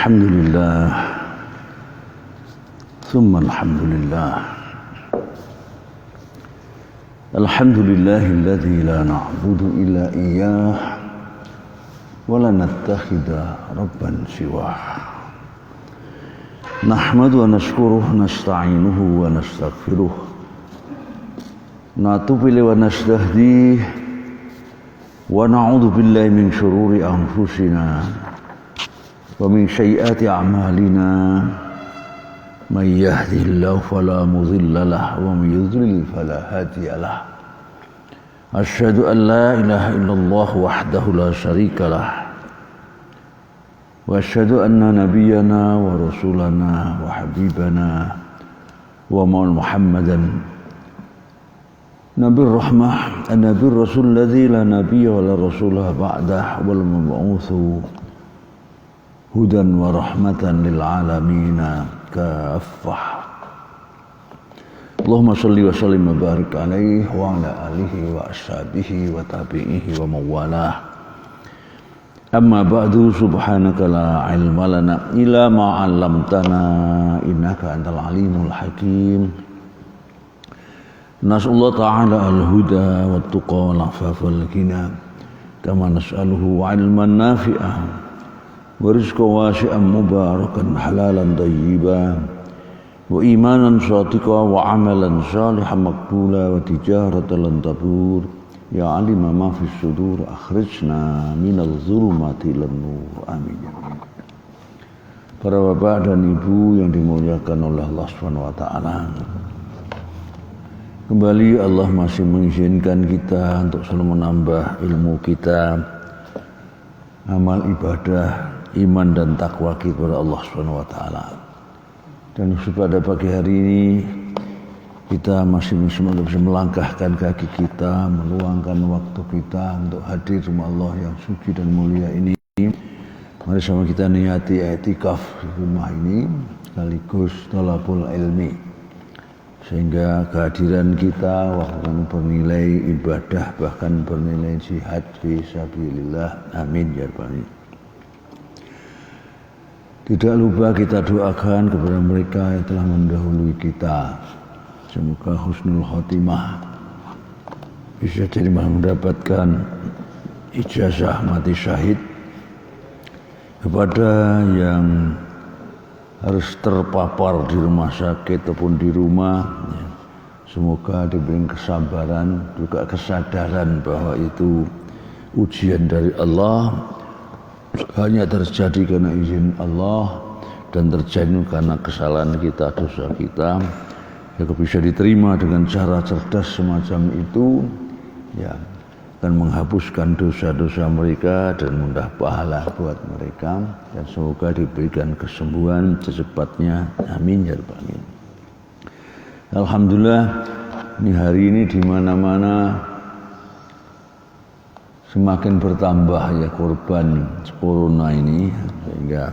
الحمد لله ثم الحمد لله الحمد لله الذي لا نعبد إلا إياه ولا نتخذ ربا سواه نحمد ونشكره نستعينه ونستغفره نتوب إليه ونستهديه ونعوذ بالله من شرور أنفسنا ومن سيئات أعمالنا من يهده الله فلا مضل له ومن يضلل فلا هادي له أشهد أن لا إله إلا الله وحده لا شريك له وأشهد أن نبينا ورسولنا وحبيبنا ومولانا محمدا نبي الرحمة النبي الرسول الذي لا نبي ولا رسول بعده والمبعوث هدى ورحمة للعالمين كافة اللهم صل وسلم وبارك عليه وعلى آله وأصحابه وتابعيه ومن والاه أما بعد سبحانك لا علم لنا إلا ما علمتنا إنك أنت العليم الحكيم نسأل الله تعالى الهدى والتقى والعفاف والغنى كما نسأله علما نافعا ورزقا واسعا مباركا حلالا طيبا وإيمانا صادقا وعملا صالحا مقبولا وتجارة لن تبور يا علم ما في الصدور أخرجنا من الظلمات إلى النور آمين. Para bapak dan ibu yang dimuliakan oleh Allah SWT, kembali Allah masih mengizinkan kita untuk selalu menambah ilmu kita, amal ibadah, iman dan takwa kita kepada Allah SWT. Dan pada pagi hari ini kita masih semoga bisa melangkahkan kaki kita, meluangkan waktu kita untuk hadir rumah Allah yang suci dan mulia ini. Mari sama kita niati i'tikaf di rumah ini sekaligus thalabul ilmi, sehingga kehadiran kita akan bernilai ibadah, bahkan bernilai jihad fi sabilillah. Amin ya rabbal alamin. Tidak lupa kita doakan kepada mereka yang telah mendahului kita, semoga husnul khotimah, bisa jadi mendapatkan ijazah mati syahid. Kepada yang harus terpapar di rumah sakit ataupun di rumah, semoga diberi kesabaran, juga kesadaran bahwa itu ujian dari Allah, hanya terjadi karena izin Allah dan terjadi karena kesalahan kita, dosa kita. Jika bisa diterima dengan cara cerdas semacam itu, ya akan menghapuskan dosa-dosa mereka dan menambah pahala buat mereka, dan semoga diberikan kesembuhan secepatnya. Amin ya rabbal alamin. Alhamdulillah, ini hari ini di mana-mana semakin bertambah ya korban corona ini, sehingga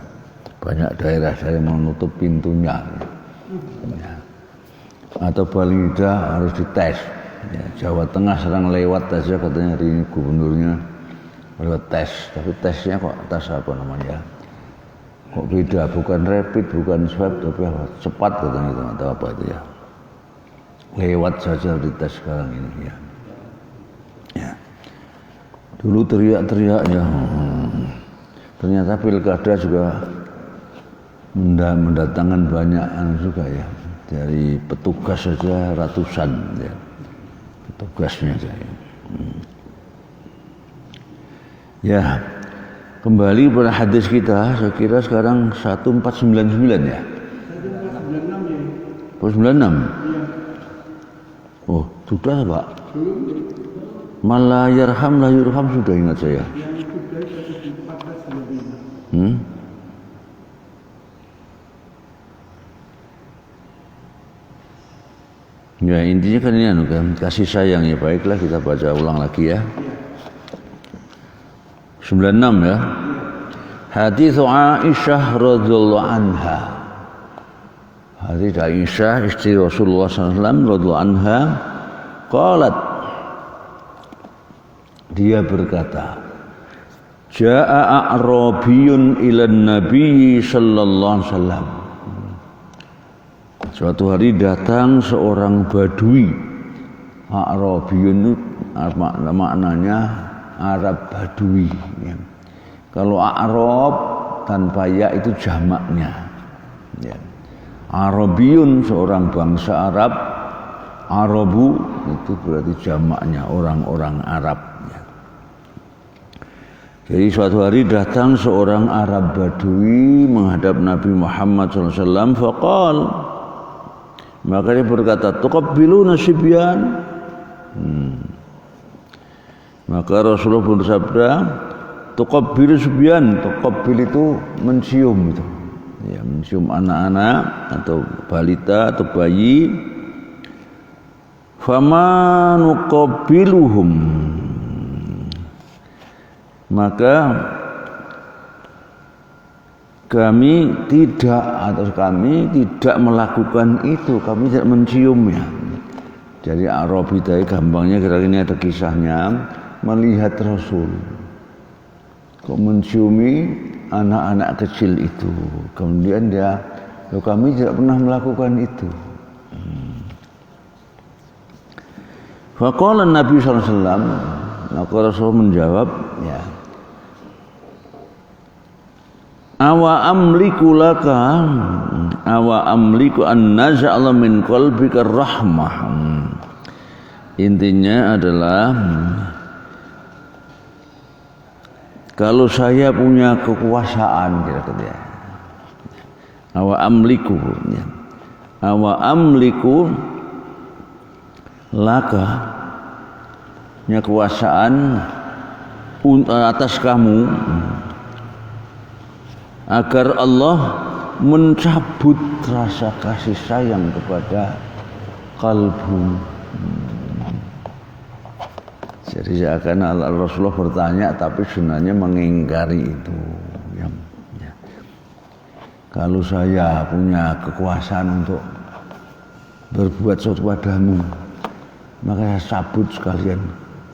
banyak daerah-daerah menutup pintunya, ya. Atau paling tidak harus dites. Ya, Jawa Tengah sedang lewat saja katanya hari ini gubernurnya lewat tes, tapi tesnya kok tes apa namanya? Kok beda, bukan rapid, bukan swab, tapi cepat katanya itu atau apa itu ya. Lewat saja dites sekarang ini ya. Ya. Dulu teriak-teriak ya, ternyata pilkada juga mendatangkan banyak juga ya, dari petugas saja ratusan ya, petugasnya saya. Ya, kembali pada hadis kita, saya kira sekarang 1499 ya. 96. Oh, sudah Pak. Man la yarham la yurham sudah ingat saya. Ya intinya kan ini kan kasih sayang ya. Baiklah kita baca ulang lagi ya. 96 ya. Hadits Aisyah radhiyallahu anha. Hadits Aisyah istri Rasulullah SAW radhiyallahu anha, qalat, dia berkata, Ja'a a'rabiyun ilan nabi sallallahu alaihi wasallam. Suatu hari datang seorang badui. A'rabiyun itu maknanya Arab badui ya. Kalau Arab tanpa ya itu jamaknya ya. Arabiyun seorang bangsa Arab, Arabu itu berarti jamaknya orang-orang Arab ya. Jadi suatu hari datang seorang Arab badui menghadap Nabi Muhammad SAW. Faqal, maka dia berkata, tuqabbiluna sibyan. Maka Rasulullah bersabda, tuqabbilu sibyan. Tuqabbil itu mencium itu. Ya, mencium anak-anak atau balita atau bayi. Fama nuqabbiluhum, maka kami tidak melakukan itu, kami tidak menciumnya. Jadi Arabi tadi gampangnya kira-kira ini ada kisahnya, melihat Rasul kok menciumi anak-anak kecil itu, kemudian dia, kami tidak pernah melakukan itu. Faqala Nabi SAW, maka Rasul menjawab, ya, awa amliku laka, awa amliku an naz'ala min qalbika rahmah. Intinya adalah kalau saya punya kekuasaan, kira-kira awa amliku ya. Awa amliku laka, punya kekuasaan atas kamu agar Allah mencabut rasa kasih sayang kepada kalbu. Jadi seakan Rasulullah bertanya tapi sebenarnya mengingkari itu ya. Kalau saya punya kekuasaan untuk berbuat sesuatu padamu, maka saya cabut sekalian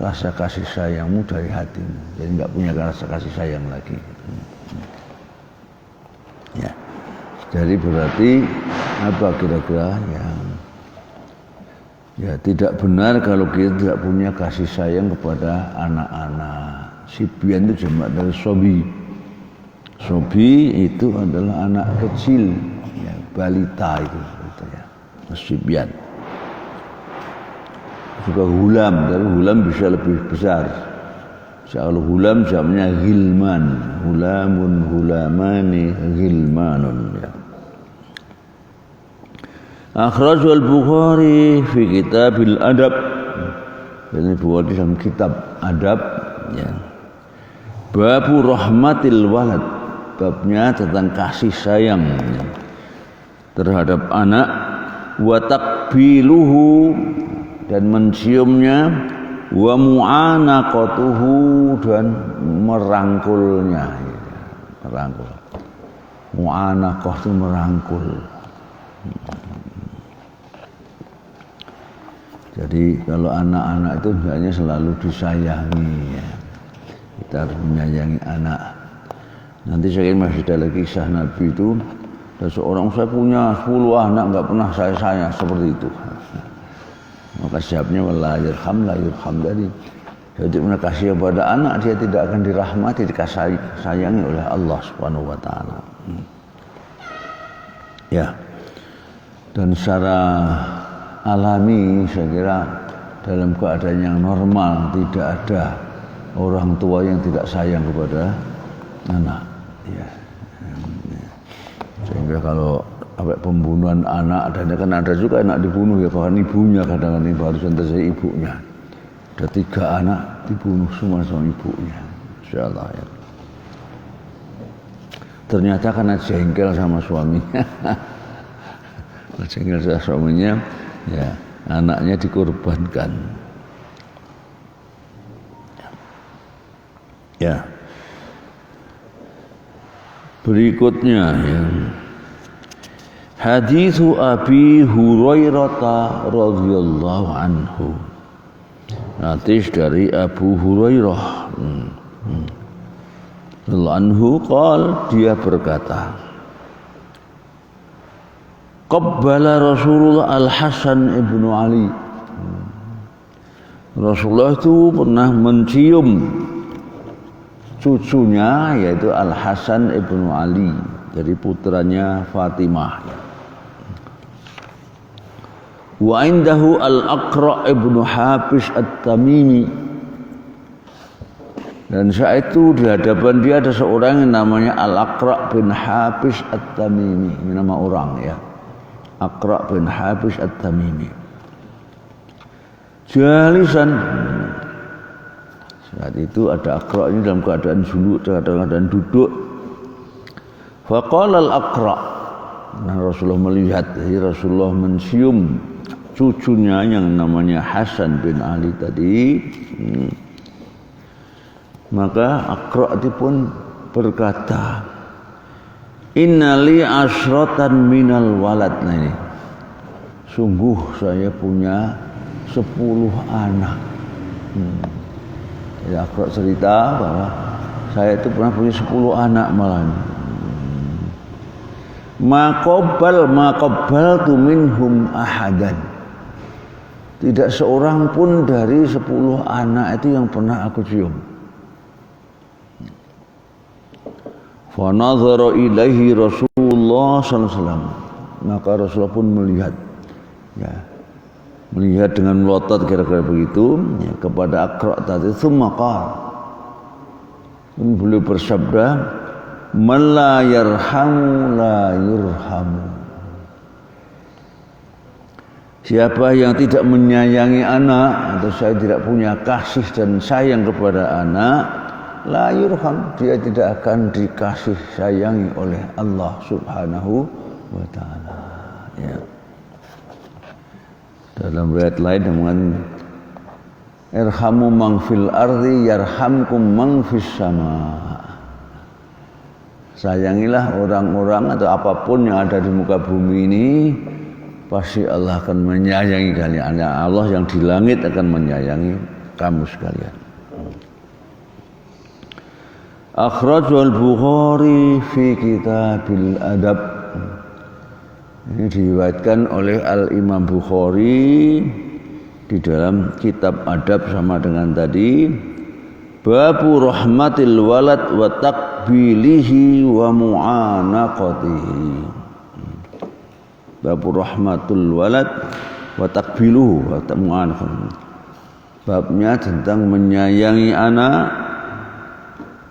rasa kasih sayangmu dari hatimu. Jadi enggak punya rasa kasih sayang lagi. Ya. Jadi berarti apa kira-kira ya tidak benar kalau kita tidak punya kasih sayang kepada anak-anak. Sibyan itu jamak dari sobi. Sobi itu adalah anak kecil, ya, balita itu ya. Sibyan. Juga hulam, dari hulam bisa lebih besar. Kalau hulam jamnya ghilman, hulamun, hulamani, ghilmanun ya. Akhrajul Bukhari fi kitabil adab. Ini Bukhari dalam kitab adab ya. Babu rahmatil walad, babnya tentang kasih sayang ya, terhadap anak, wa takbiluhu, dan menciumnya, wa mu'anaqatuhu, dan merangkulnya ya. Merangkul. Mu'anaqah itu merangkul. Jadi kalau anak-anak itu hendaknya selalu disayangi ya. Kita harus menyayangi anak. Nanti saya masih ada lagi kisah Nabi itu, ada seorang, saya punya 10 anak enggak pernah saya sayang seperti itu. Maka jawabnya wala yurham la yurham. Jadi punya kasih kepada anak, dia tidak akan dirahmati, dikasih sayangi oleh Allah Subhanahu wa taala. Ya. Dan secara alami saya kira dalam keadaan yang normal tidak ada orang tua yang tidak sayang kepada anak ya. Sehingga kalau pembunuhan anak, dan kan ada juga anak dibunuh ya karena ibunya, kadang-kadang baru saja ibunya. Ada 3 anak dibunuh semua sama ibunya. Insyaallah ya. Ternyata karena jengkel sama suaminya. Jengkel sama suaminya ya, anaknya dikorbankan. Ya. Berikutnya ya. Hadithu Abi Hurairah radhiyallahu anhu. Hadis dari Abu Hurairah. radhiyallahu anhu dia berkata, qabbala Rasulullah Al-Hasan ibnu Ali. Rasulullah itu pernah mencium cucunya yaitu Al-Hasan ibnu Ali dari putranya Fatimah. Wa indahu Al-Aqra ibnu Habis At-Tamimi. Dan saat itu di hadapan dia ada seorang yang namanya Al-Aqra bin Habis At-Tamimi. Ini nama orang ya. Aqra bin Habis At-Tamimi. Jalisan. Saat itu ada Aqra ini dalam keadaan dalam keadaan duduk. Faqala Al-Aqra. Nah, Rasulullah melihat, Rasulullah mencium cucunya yang namanya Hasan bin Ali tadi. Maka Aqra itu pun berkata, innali asratan minal walad. Nah ini, sungguh saya punya 10 anak. Jadi Aqra cerita bahwa saya itu pernah punya 10 anak malah. Maqabbal tu minhum ahadan. Tidak seorang pun dari 10 anak itu yang pernah aku cium. Fa nazara ilaihi Rasulullah sallallahu alaihi wasallam. Maka Rasulullah pun melihat, ya, melihat dengan melotot kira-kira begitu ya, kepada Aqra tadi. Tsumma qala, beliau bersabda, man la yarhamu la yurhamu. Siapa yang tidak menyayangi anak atau saya tidak punya kasih dan sayang kepada anak, la yurham, dia tidak akan dikasih sayangi oleh Allah Subhanahu wa taala. Ya. Dalam riwayat lain dengan irhamu man fil ardi yarhamkum man fis sama. Sayangilah orang-orang atau apapun yang ada di muka bumi ini, pasti Allah akan menyayangi kalian. Allah yang di langit akan menyayangi kamu sekalian. Akhrajul Bukhari fi Kitabil Adab. Ini diriwayatkan oleh Al-Imam Bukhari di dalam kitab adab sama dengan tadi. Babu rahmatil walad wa takbilihi wa mu'anaqatihi. Babu rahmatul walad wa takbiluhu wa mu'anaqatihi. Babnya tentang menyayangi anak,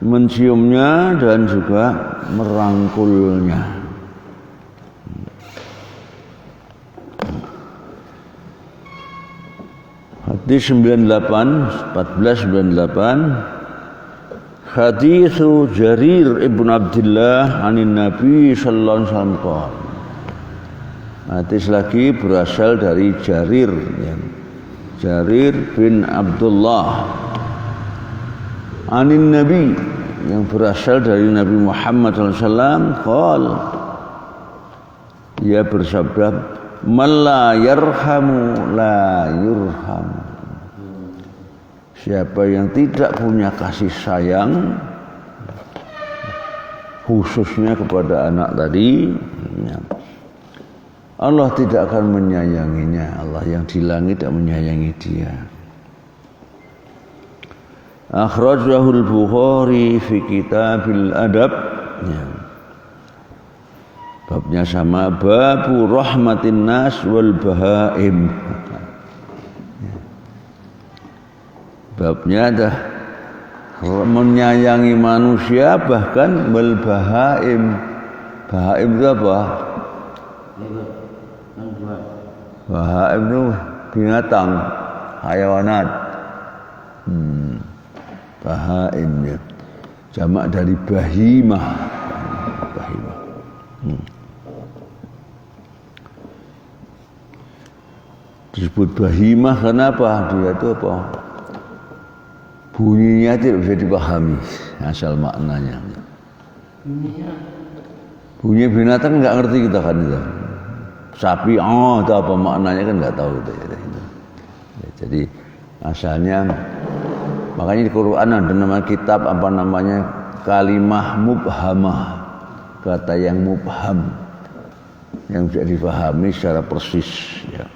menciumnya dan juga merangkulnya. Hadis 1498 Hadithu Jarir ibn Abdullah anin Nabi sallallahu alaihi wasallam. Hadis lagi berasal dari Jarir ya. Jarir bin Abdullah anin Nabi, yang berasal dari Nabi Muhammad SAW. Dia bersabda, man la yarhamu la yurham. Siapa yang tidak punya kasih sayang khususnya kepada anak tadi, Allah tidak akan menyayanginya. Allah yang di langit tidak menyayangi dia. Akhrajahul Bukhari fi Kitabil Adab. Ya. Babnya sama, babu rahmatin nas wal bahaim. Ya. Babnya ada menyayangi manusia bahkan wal bahaim. Bahaim itu apa? Bahaim itu binatang, hayawanat. Bahaim ya. Jamak dari bahimah. Bahimah. Disebut bahimah kenapa? Dia itu apa? Bunyinya tidak bisa dipahami asal maknanya. Bunyi binatang nggak ngerti kita kan itu. Sapi itu apa maknanya kan nggak tahu itu. Ya, jadi asalnya, makanya di Quran ada nama kitab apa namanya, kalimah mubhamah, kata yang mubham, yang bisa difahami secara persis, ya.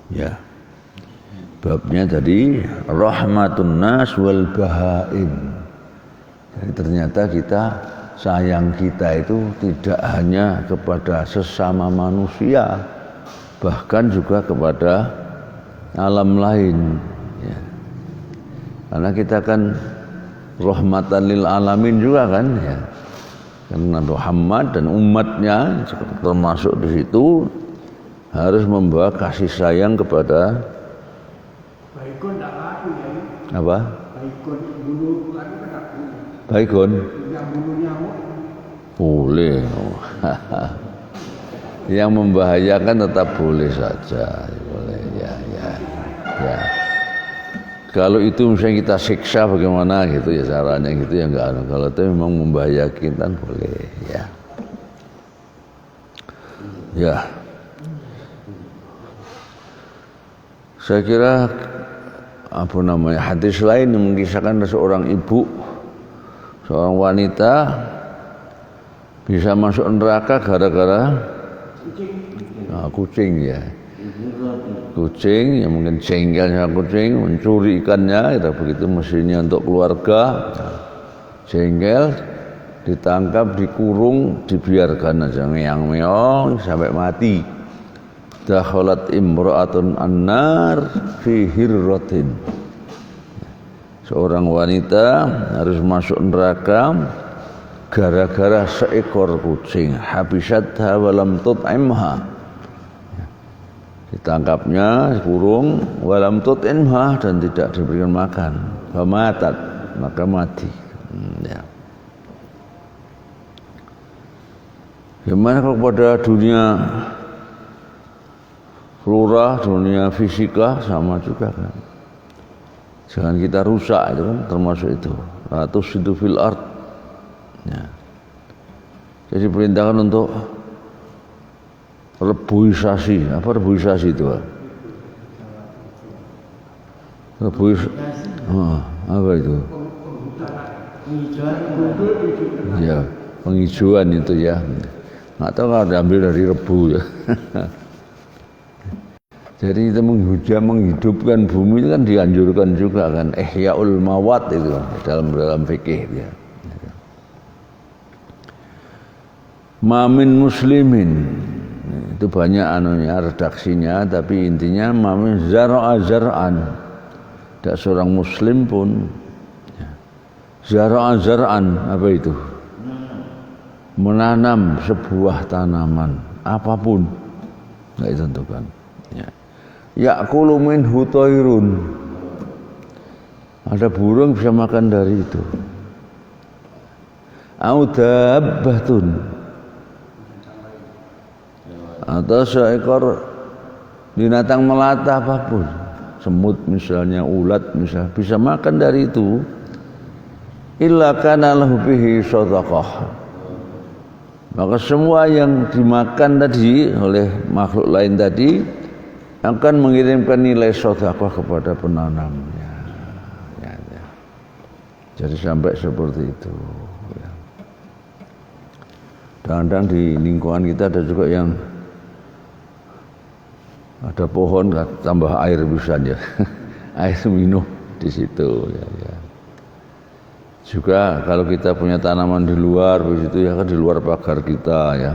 Ya. Babnya tadi rahmatun nas wal bahaim. Jadi ternyata kita sayang kita itu tidak hanya kepada sesama manusia, bahkan juga kepada alam lain, ya. Karena kita kan rahmatan lil alamin juga kan, ya. Karena Muhammad dan umatnya termasuk di situ harus membawa kasih sayang kepada Baikon tak laku ya. apa? Baikon bulu laku kan tak boleh. Baikon? Yang bulu nyamuk. Boleh. Yang membahayakan tetap boleh saja, boleh, ya. Kalau itu misalnya kita siksa bagaimana gitu ya caranya gitu ya enggak. Kalau itu memang membahayakan kan boleh, ya. Ya. Saya kira hadis lain yang mengisahkan seorang ibu, seorang wanita bisa masuk neraka gara-gara kucing, ya. Kucing yang mungkin jengkelnya kucing mencuri ikannya, kita begitu mesinnya untuk keluarga, jengkel, ditangkap, dikurung, dibiarkan aja meong-meong sampai mati. Dakhalat imra'atun annar fi hirratin. Seorang wanita harus masuk neraka gara-gara seekor kucing. Habisatha walam tut'imha. Ditangkapnya, dikurung, walam tut'imha, dan tidak diberikan makan. Famatat, maka mati. Ya. Gimana kalau pada dunia flora, dunia fisika sama juga kan. Jangan kita rusak itu kan termasuk itu. Atau sidu fil ard. Ya. Jadi perintahkan untuk rebuisasi. Apa rebuisasi itu? Apa itu? Ya, penghijauan itu ya. Nggak tahu kalau diambil dari rebu ya. Jadi itu menghidupkan bumi itu kan dianjurkan juga kan, ihyaul mawat itu dalam fikih ya. Mamin muslimin itu banyak anunya redaksinya, tapi intinya mamin zara'a zar'an, tidak seorang muslim pun zara'a zar'an, apa itu? Menanam sebuah tanaman apapun nggak ditentukan, ya. Ya'kulu minhu thairun, ada burung bisa makan dari itu. Au dabbatun, atau seekor binatang melata apapun, semut misalnya, ulat misalnya, bisa makan dari itu. Illa kana lahu bihi shadaqah, maka semua yang dimakan tadi oleh makhluk lain tadi akan mengirimkan nilai sedekah kepada penanamnya, ya. Jadi sampai seperti itu, ya. Kadang-kadang di lingkungan kita ada juga yang ada pohon tambah air bisa ya. Air minum di situ, ya. Juga kalau kita punya tanaman di luar begitu ya kan, di luar pagar kita ya.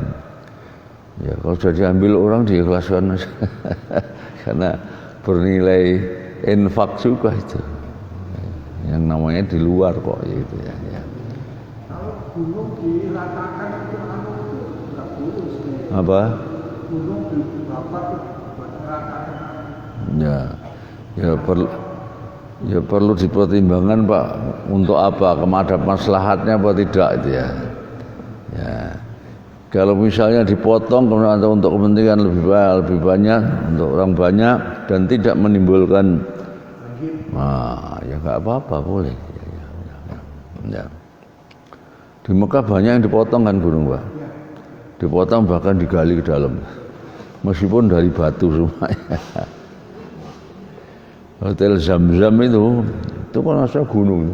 Ya kalau sudah diambil orang diikhlaskan karena bernilai infak juga itu. Yang namanya di luar kok gitu ya. Kalau gunung diratakan itu nggak boleh. Apa? Gunung dibakar diratakan. Ya perlu dipertimbangkan Pak, untuk apa? Ada maslahatnya apa tidak itu ya. Ya. Kalau misalnya dipotong kemudian untuk kepentingan lebih banyak untuk orang banyak dan tidak menimbulkan, nah ya nggak apa-apa, boleh. Ya. Di Mekah banyak yang dipotong kan gunung Pak, dipotong bahkan digali ke dalam, meskipun dari batu semuanya. Hotel Zam-Zam itu kan asal gunung.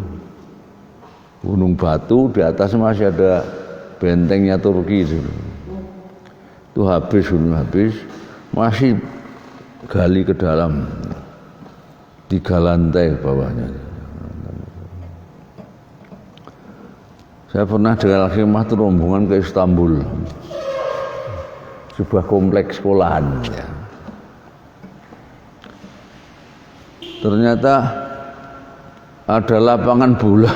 Gunung batu, di atas masih ada bentengnya Turki itu. Itu habis, masih gali ke dalam 3 lantai bawahnya. Saya pernah dengan khemah itu rombongan ke Istanbul, sebuah kompleks sekolahan. Ya. Ternyata ada lapangan bola,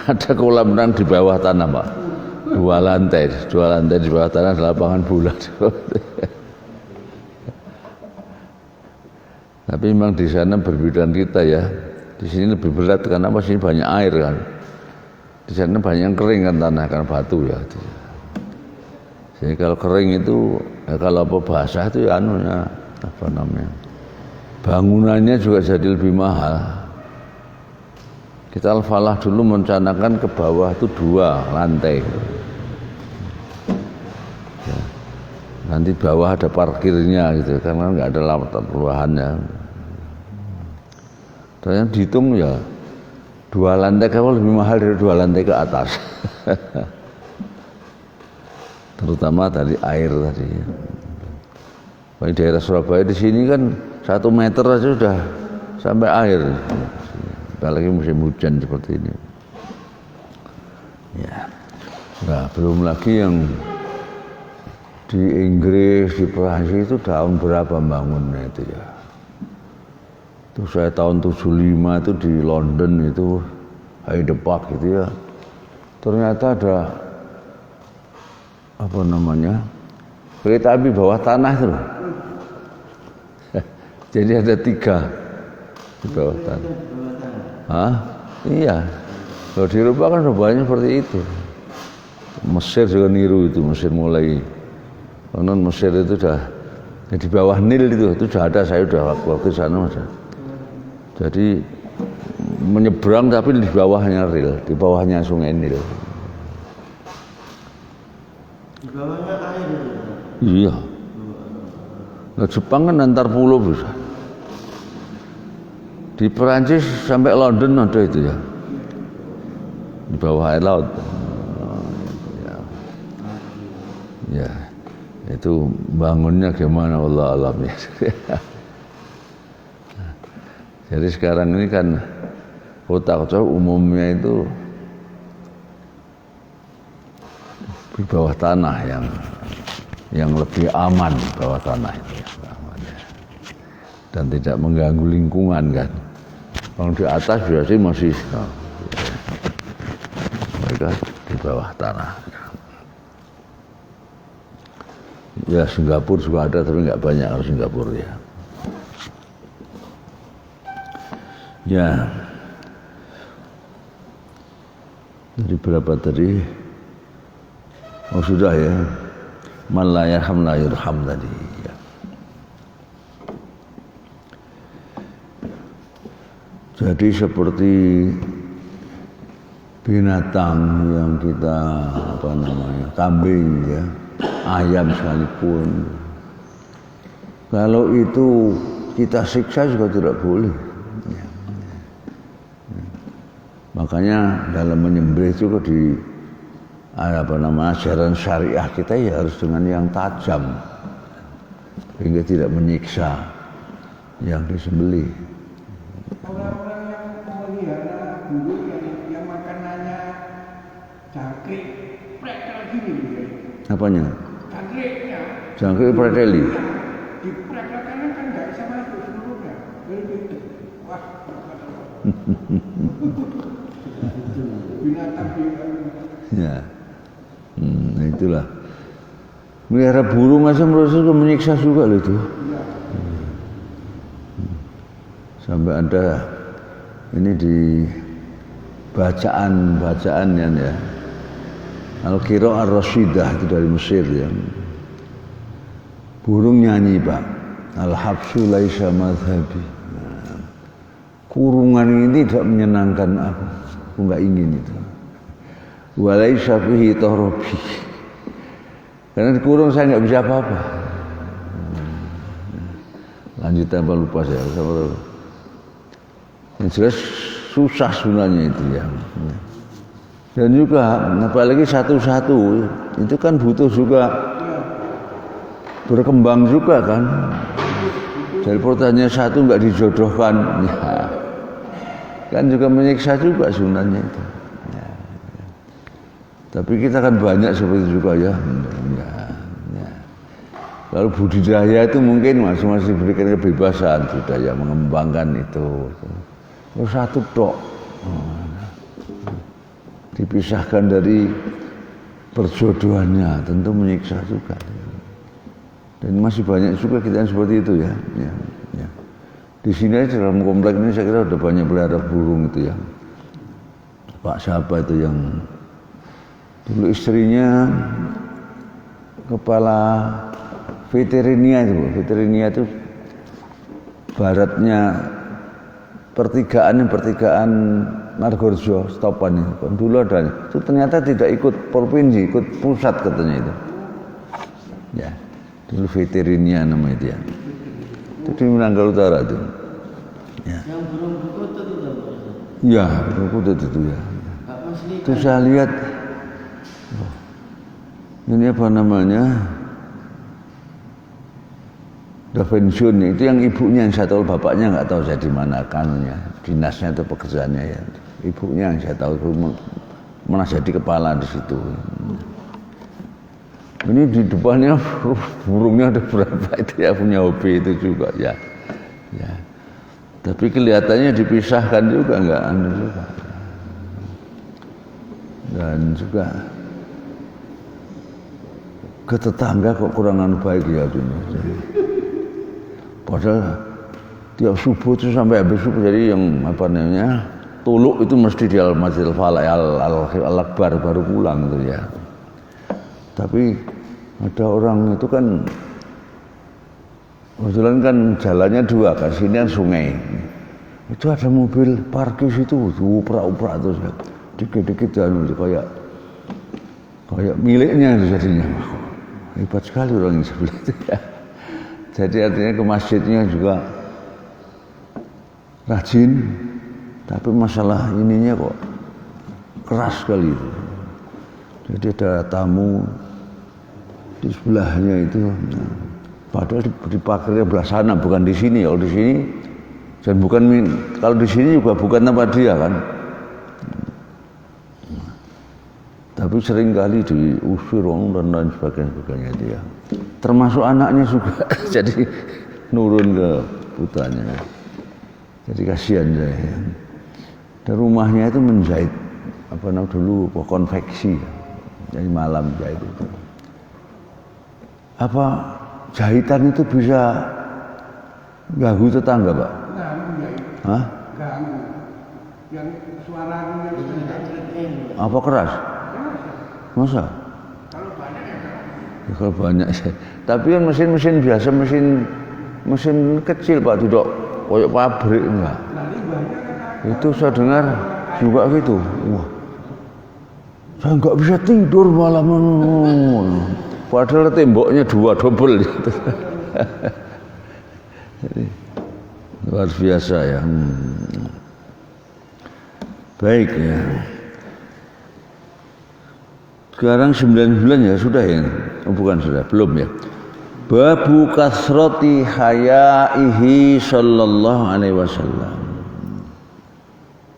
ada kolam renang di bawah tanah, Pak. 2 lantai di bawah tanah ada lapangan bola. Tapi memang di sana berbeda dengan kita ya. Di sini lebih berat karena apa? Sini banyak air kan. Di sana banyak yang kering kan tanah kan batu ya. Jadi kalau kering itu ya kalau apa basah itu ya anunya apa namanya? Bangunannya juga jadi lebih mahal. Kita Al-Falah dulu merencanakan ke bawah itu 2 lantai. Ya. Nanti bawah ada parkirnya gitu karena nggak ada lapangan perubahannya. Ternyata dihitung ya 2 lantai kalau lebih mahal dari 2 lantai ke atas. Terutama dari air tadi. Di daerah Surabaya di sini kan 1 meter aja sudah sampai air. Apalagi musim hujan seperti ini. Ya. Nah, belum lagi yang di Inggris, di Prancis itu tahun berapa bangunnya itu ya. Itu saya tahun 75 itu di London itu Hyde Park gitu ya. Ternyata ada apa namanya? Kereta api bawah tanah itu. Jadi ada 3 di bawah tanah. Hah? Iya. Kalau di Eropa kan banyak seperti itu. Mesir juga niru itu, Mesir mulai. Non Mesir itu sudah di bawah Nil itu sudah ada, saya sudah waktu sana Mas. Jadi menyeberang tapi di bawahnya rel, di bawahnya Sungai Nil. Di bawahnya air. Iya. Nah, Jepang kan antar pulau bisa. Di Perancis sampai London ada itu ya. Di bawah air laut. Ya. Itu bangunnya gimana Allah alam ya. Jadi sekarang ini kan kota-kota umumnya itu di bawah tanah yang lebih aman di bawah tanah itu ya. Dan tidak mengganggu lingkungan kan. Kalau di atas biasanya masih mereka di bawah tanah. Ya Singapura juga ada tapi nggak banyak kalau Singapura ya. Ya. Jadi berapa tadi? Oh sudah ya. Man la yarham la yurham tadi ya. Jadi seperti binatang yang kita apa namanya? Kambing ya, ayam sekalipun. Kalau itu kita siksa juga tidak boleh. Makanya dalam menyembelih juga di apa nama ajaran syariah kita ya harus dengan yang tajam sehingga tidak menyiksa yang disembelih. Orang-orang yang memelihara burung yang makanannya jangkrik pretel gini ya. Apanya? Jangkriknya. Jangkrik preteli. Di pretelkan kan nggak bisa masuk seluruhnya. Begitu. Wah. Binatang. Ya. Itulah. Melihara burung aja menurut saya menyiksa juga loh itu. Sampai ada ini di bacaan ya. Al-Qira'ah Ar-Rasyidah itu dari Mesir ya. Burung nyanyi Pak. Al-habsu laisa madhabi. Kurungan ini tidak menyenangkan aku. Aku enggak ingin itu. Walaisa fihi tahrabi. Karena dikurung saya enggak bisa apa-apa. Lanjut apa lupa saya. Yang jelas susah sunahnya itu ya. Dan juga apalagi satu-satu itu kan butuh juga berkembang juga kan. Dari pertanyaan satu nggak dijodohkan, ya. Kan juga menyiksa juga sunahnya itu. Ya. Tapi kita kan banyak seperti itu juga ya. Ya. Lalu budidaya itu mungkin masih diberikan kebebasan budaya mengembangkan itu. Terus satu tok dipisahkan dari perjodohannya tentu menyiksa juga. Dan masih banyak juga kita yang seperti itu ya. Ya. Di sini dalam komplek ini saya kira udah banyak pelihara burung itu ya. Pak siapa itu yang dulu istrinya kepala veterinia itu. Veterinia itu baratnya pertigaan Margorjo stopan itu. Dulu ada itu ternyata tidak ikut provinsi, ikut pusat katanya itu. Ya. Dulu veterinia nama itu ya. Itu di Menanggal Utara itu. Ya. Yang burung kutut itu Pak. Ya, burung kutut itu ya. Itu saya lihat ini apa namanya? Udah pensiun itu yang ibunya yang saya tahu, bapaknya nggak tahu saya di mana kanunya, dinasnya atau pekerjaannya ya. Ibunya yang saya tahu mana jadi kepala di situ. Ini di depannya burungnya ada berapa itu ya, punya hobi itu juga ya. Ya. Tapi kelihatannya dipisahkan juga enggak anu juga. Dan juga ke tetangga kok kurang anu baik ya ini. Padahal tiap subuh itu sampai habis subuh jadi yang apa namanya tuluk itu mesti di Al-Masjidil Falai Al-Akbar baru pulang itu ya. Tapi ada orang itu kan kebetulan kan jalannya dua kan, sini kan sungai. Itu ada mobil parkir situ, uprak-uprak terus ya. Dikit-dikit anu kayak miliknya itu jadinya. Hebat sekali orang yang sebelah itu ya. Jadi artinya ke masjidnya juga rajin, tapi masalah ininya kok keras sekali itu. Jadi ada tamu di sebelahnya itu, padahal di pagarnya belah sana, bukan di sini. Kalau di sini dan bukan kalau di sini juga bukan tempat dia kan. Tapi seringkali diusir orang dan lain sebagainya dia. Termasuk anaknya juga, jadi nurun ke putranya. Jadi kasihan saya. Dan rumahnya itu menjahit apa namanya dulu konveksi, jadi malam jahit itu. Apa jahitan itu bisa ganggu tetangga, Pak? Hah? Ganggu. Yang suaranya apa keras? Masa? Kalau banyak ya keras. Ya, kalau banyak ya. Tapi kan mesin biasa, mesin kecil Pak, tidak kayak pabrik enggak. Itu saya dengar juga gitu. Wah, saya nggak bisa tidur malam. Padahal temboknya 2 double gitu. Jadi, luar biasa ya. Baik ya. Sekarang 9 bulan ya sudah ya. Oh, bukan sudah, belum ya. Babu kasrati hayaihi sallallahu alaihi wasallam.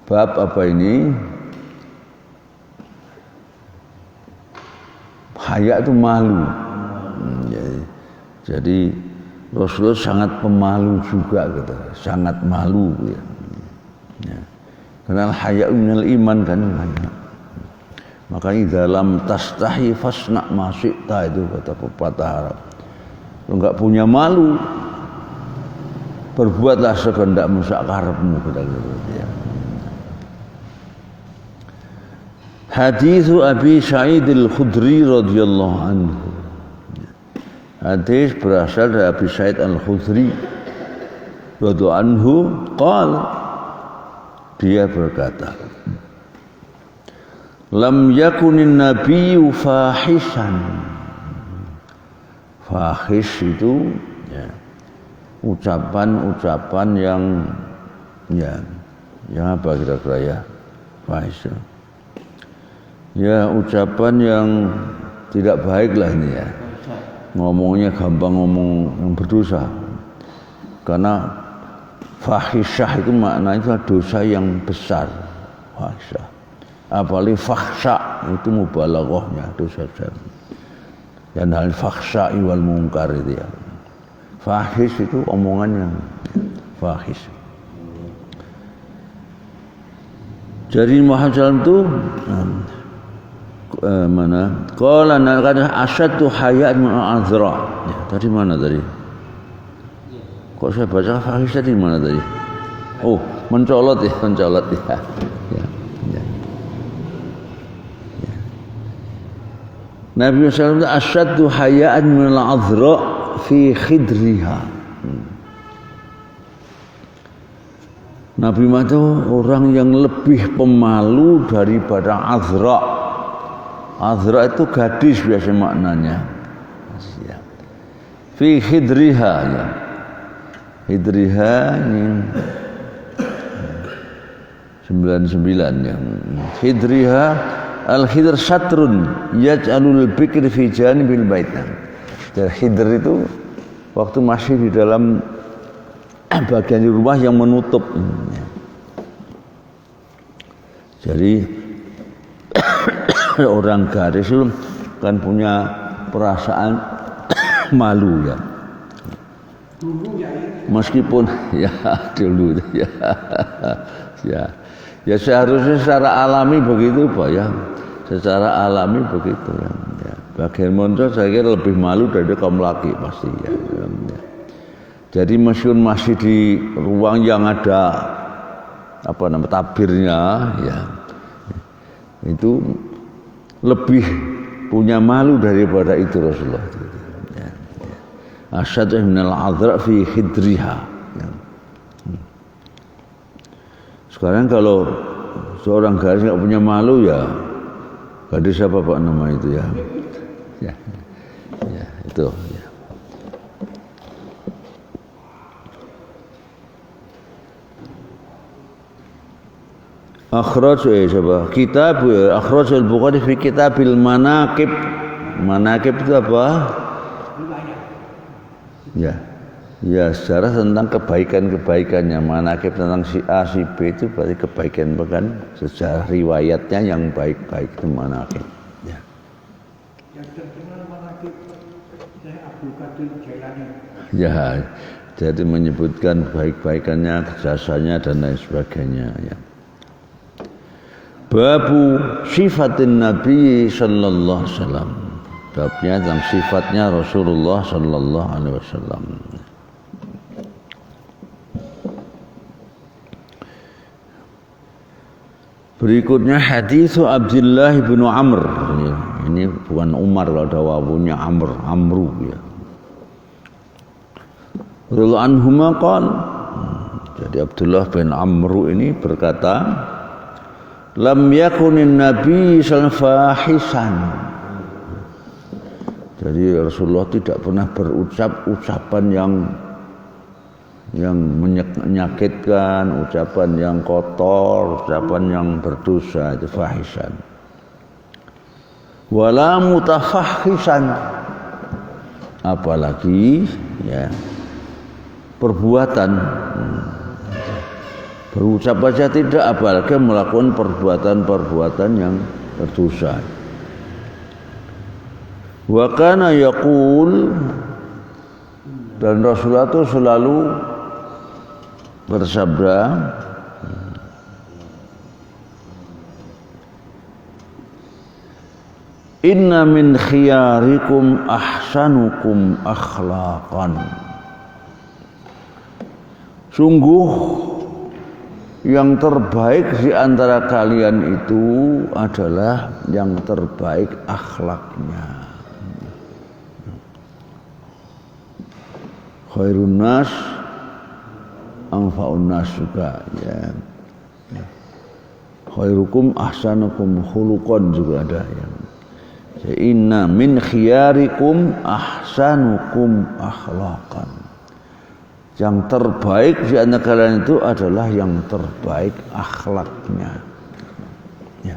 Bab apa ini? Haya itu malu. Jadi Rasulullah sangat pemalu juga gitu. Sangat malu ya. Karena haya minal iman kan. Makanya dalam tastahi fasna ma syi'ta itu kata pepatah Arab. Kalau enggak punya malu, berbuatlah sekehendakmu sakarepmu kata gitu ya. Hadis Abi Sa'id Al-Khudri radhiyallahu anhu. Hadis berasal dari Abi Sa'id Al-Khudri radhiyallahu anhu, qala, dia berkata, lam yakunin nabiyyu fahisan. Fahis itu ya, ucapan-ucapan yang ya Yang apa kira-kira ya? Fahisyah. Ya ucapan yang tidak baik lah ini ya. Ngomongnya gampang ngomong yang berdosa. Karena fahisyah itu maknanya dosa yang besar. Fahisyah. Apalagi fakhsya itu mubalaghahnya dosa besar. Dan hal fakhsya wal munkar itu ya. Fahish itu omongan yang fahish. Jadi Muhammad SAW itu mana? Qala nakana asyaddu haya'an min al-azra. Ya, tadi mana tadi? Kok saya baca fahish tadi mana tadi? Oh, mencolot ya. Ya. Nabi SAW asyaddu haya'an min al-azra fi khidriha. Nabi Muhammad itu orang yang lebih pemalu daripada azra. Azra itu gadis biasa maknanya. Fi khidriha ya. Khidriha ini 99 ya. Khidriha al-khidr satrun yaj'alul bikr fi janibil bait. Dan khidr itu waktu masih di dalam bagian rumah yang menutup. Jadi orang gadis itu kan punya perasaan malu ya. Meskipun ya dulu ya seharusnya secara alami begitu Pak ya. Secara alami begitu ya. Bagian monco saya kira lebih malu dari kaum laki pasti ya. Jadi meskipun masih di ruang yang ada tabirnya ya. Itu lebih punya malu daripada itu Rasulullah. Ya. Asyaddu minal azra fi khidriha. Ya. Sekarang kalau seorang gadis nggak punya malu ya gadis apa Pak nama itu ya? Ya itu. Ya. Akhraj coba kitab akhraj al-Bukhari fi kitabil manaqib. Manaqib itu apa? Ya sejarah tentang kebaikan-kebaikannya. Manaqib tentang si A si B itu berarti kebaikan bukan sejarah riwayatnya yang baik-baik itu manaqib. Ya. Yang terkenal manaqib Syekh Abdul Qadir Jailani. Ya, jadi menyebutkan baik-baikannya, jasanya dan lain sebagainya ya. Babu sifatin Nabi sallallahu alaihi wasallam. Babnya tentang sifatnya Rasulullah sallallahu alaihi wasallam. Berikutnya hadis Abdullah bin Amr. Ini bukan Umar kalau ada wawunya Amru ya. Radhiyallahu anhuma qala. Jadi Abdullah bin Amru ini berkata, lam yakunin Nabi sallallahu fahisan. Jadi Rasulullah tidak pernah berucap ucapan yang menyakitkan, ucapan yang kotor, ucapan yang berdosa, itu fahisan. Wala mutafahisan, apalagi ya perbuatan. Berucap saja tidak, apalagi melakukan perbuatan-perbuatan yang berdosa. Wa kana yaqul, dan Rasulullah itu selalu bersabda, inna min khiyarikum ahsanukum akhlaqan. Sungguh yang terbaik di antara kalian itu adalah yang terbaik akhlaknya. Khairun nas anfa'un nas juga ya. Khairukum ahsanukum khuluqan juga ada yang. Inna min khiyarikum ahsanukum akhlaqan. Yang terbaik di antara kalian itu adalah yang terbaik akhlaknya. Ya.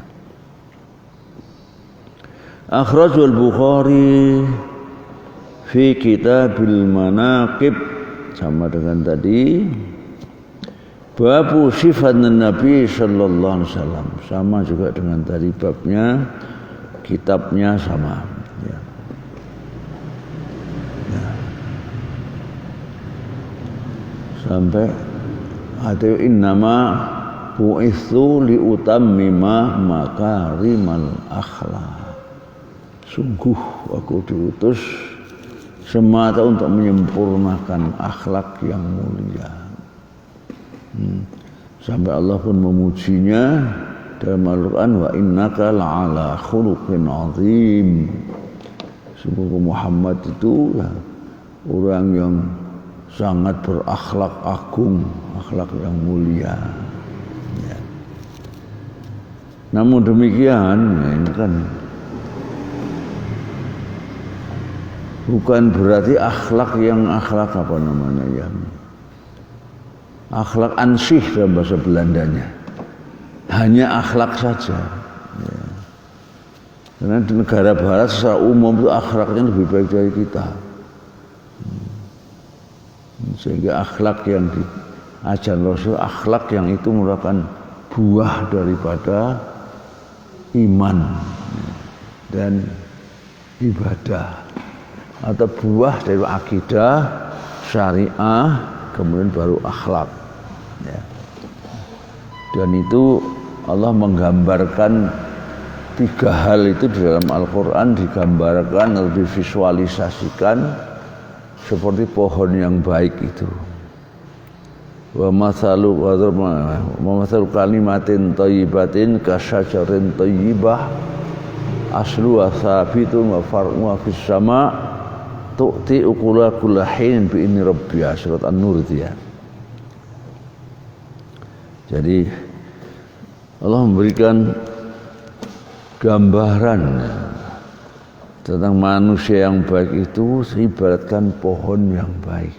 Akhrajul Bukhari fi Kitabil Manaqib, sama dengan tadi. Babu sifat Nabi sallallahu alaihi wasallam, sama juga dengan tadi babnya, kitabnya sama. Ya. Ya. Sampai ada innama bu'itsu liutammima makarimal akhlak. Sungguh aku diutus semata untuk menyempurnakan akhlak yang mulia. Sampai Allah pun memujinya dalam Al-Quran, wa innaka la'ala khuluqin azim. Sungguh Muhammad itu ya, orang yang sangat berakhlak agung, akhlak yang mulia. Ya. Namun demikian, ya ini kan bukan berarti akhlak yang akhlak apa namanya ya. Akhlak ansih dalam bahasa Belandanya, hanya akhlak saja. Ya. Karena di negara Barat secara umum itu akhlaknya lebih baik dari kita. Sehingga akhlak yang diajar Rasul, akhlak yang itu merupakan buah daripada iman dan ibadah, atau buah dari akidah, syariah, kemudian baru akhlak. Ya. Dan itu Allah menggambarkan 3 hal itu di dalam Al-Quran, digambarkan atau divisualisasikan seperti pohon yang baik itu. Wa mathalu kalimatin thayyibatin kasyajarin thayyibah asluha tsabitun wa far'uha fis sama' tu'ti ukula kullahin bi inni rabbiya, surat An-Nur itu ya. Jadi Allah memberikan gambaran tentang manusia yang baik itu ibaratkan pohon yang baik.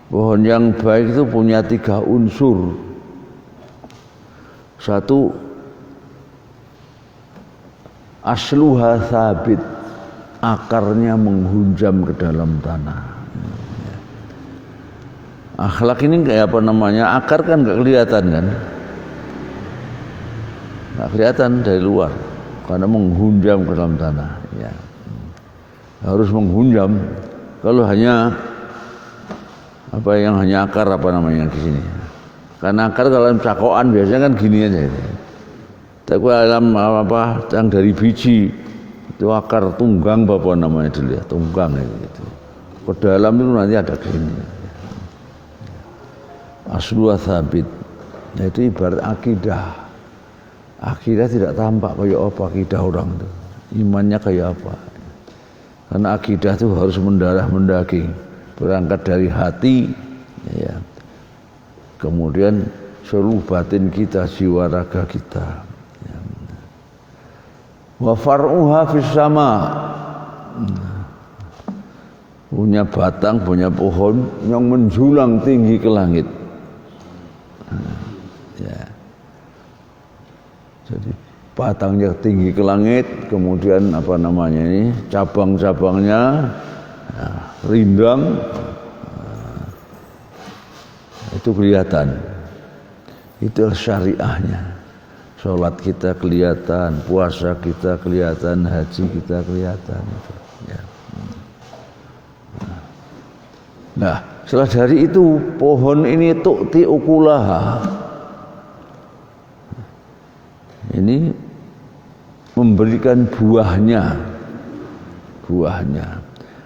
Pohon yang baik itu punya 3 unsur. 1, asluha sabit, akarnya menghunjam ke dalam tanah. Akhlak ini kayak apa namanya? Akar kan nggak kelihatan kan? Nggak kelihatan dari luar karena menghunjam ke dalam tanah. Ya. Harus menghunjam. Kalau hanya apa yang hanya akar apa namanya di sini? Karena akar kalau cakokan biasanya kan gini aja. Tapi dalam apa yang dari biji itu akar tunggang apa namanya dulu ya, tunggang gitu. Ke dalam itu nanti ada gini. Asluha sabit. Nah, itu ibarat akidah. Akidah tidak tampak kayak apa akidah orang itu. Imannya kayak apa? Karena akidah itu harus mendarah mendaging, berangkat dari hati, ya. Kemudian seluruh batin kita, jiwa raga kita. Ya. Wa far'uha fis sama. Punya batang, punya pohon yang menjulang tinggi ke langit. Ya. Jadi batangnya tinggi ke langit, kemudian apa namanya ini cabang-cabangnya ya, rindang, itu kelihatan. Itu syariahnya. Sholat kita kelihatan, puasa kita kelihatan, haji kita kelihatan. Ya. Nah, setelah dari itu pohon ini tu'ti ukulaha. Ini memberikan buahnya.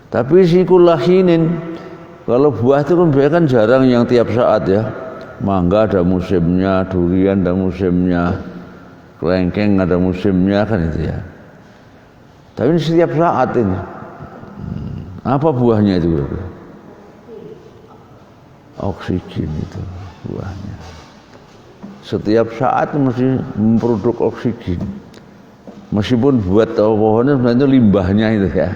Tapi si kullahinin, kalau buah itu kan jarang yang tiap saat ya. Mangga ada musimnya, durian ada musimnya, kelengkeng ada musimnya kan itu ya. Tapi setiap saat ini. Apa buahnya itu? Oksigen itu buahnya. Setiap saat mesti memproduk oksigen. Meskipun buat pohonnya sebenarnya limbahnya itu ya.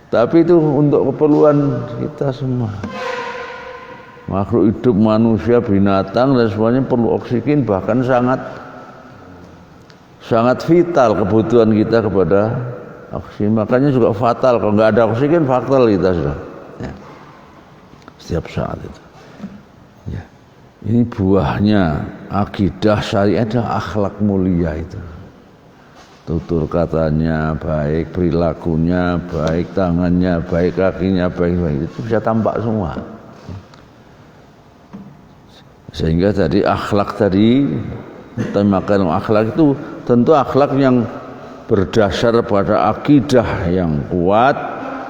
Tapi itu untuk keperluan kita semua. Makhluk hidup, manusia, binatang dan semuanya perlu oksigen, bahkan sangat vital kebutuhan kita kepada oksigen. Makanya juga fatal kalau nggak ada oksigen, fatal kita sudah. Ya. Setiap saat itu. Ya. Ini buahnya akidah syariat adalah akhlak mulia itu. Tutur katanya baik, perilakunya baik, tangannya baik, kakinya baik, itu bisa tampak semua. Sehingga tadi akhlak tadi, temakan akhlak itu tentu akhlak yang berdasar pada akidah yang kuat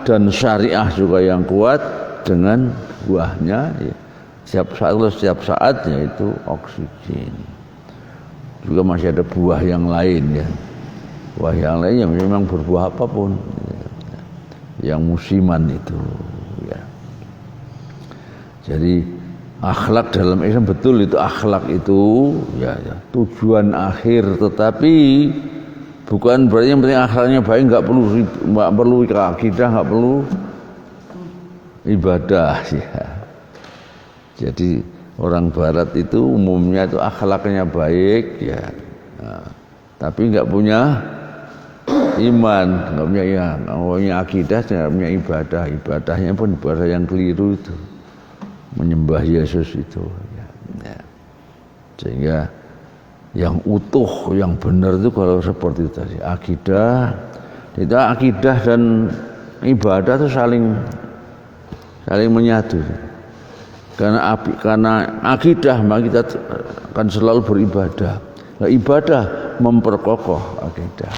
dan syariah juga yang kuat dengan buahnya ya. Setiap saat yaitu oksigen. Juga masih ada buah yang lain ya. Buah yang lain yang memang berbuah apapun yang musiman itu ya. Jadi akhlak dalam Islam betul itu akhlak itu ya, tujuan akhir, tetapi bukan berarti yang penting akhlaknya baik nggak perlu akidah, nggak perlu ibadah ya. Jadi orang Barat itu umumnya itu akhlaknya baik ya, tapi nggak punya iman, nggak punya akidah, nggak punya ibadah. Ibadahnya pun ibadah yang keliru itu, menyembah Yesus itu ya. Sehingga yang utuh, yang benar itu kalau seperti itu tadi akidah dan ibadah itu saling menyatu. Karena akidah maka kita akan selalu beribadah. Nah, ibadah memperkokoh akidah.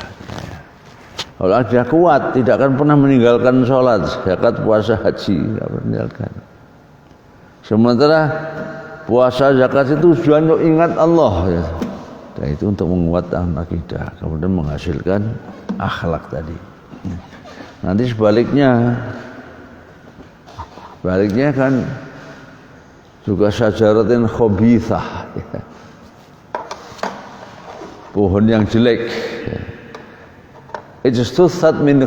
Kalau akidah kuat tidak akan pernah meninggalkan sholat, zakat, puasa, haji, tidak pernah meninggalkan. Sementara puasa, zakat itu tujuan untuk ingat Allah ya. Dan itu untuk menguatkan akidah, kemudian menghasilkan akhlak tadi. Nanti sebaliknya kan juga syajaratin khabithah ya. Pohon yang jelek ya. Ijtussat min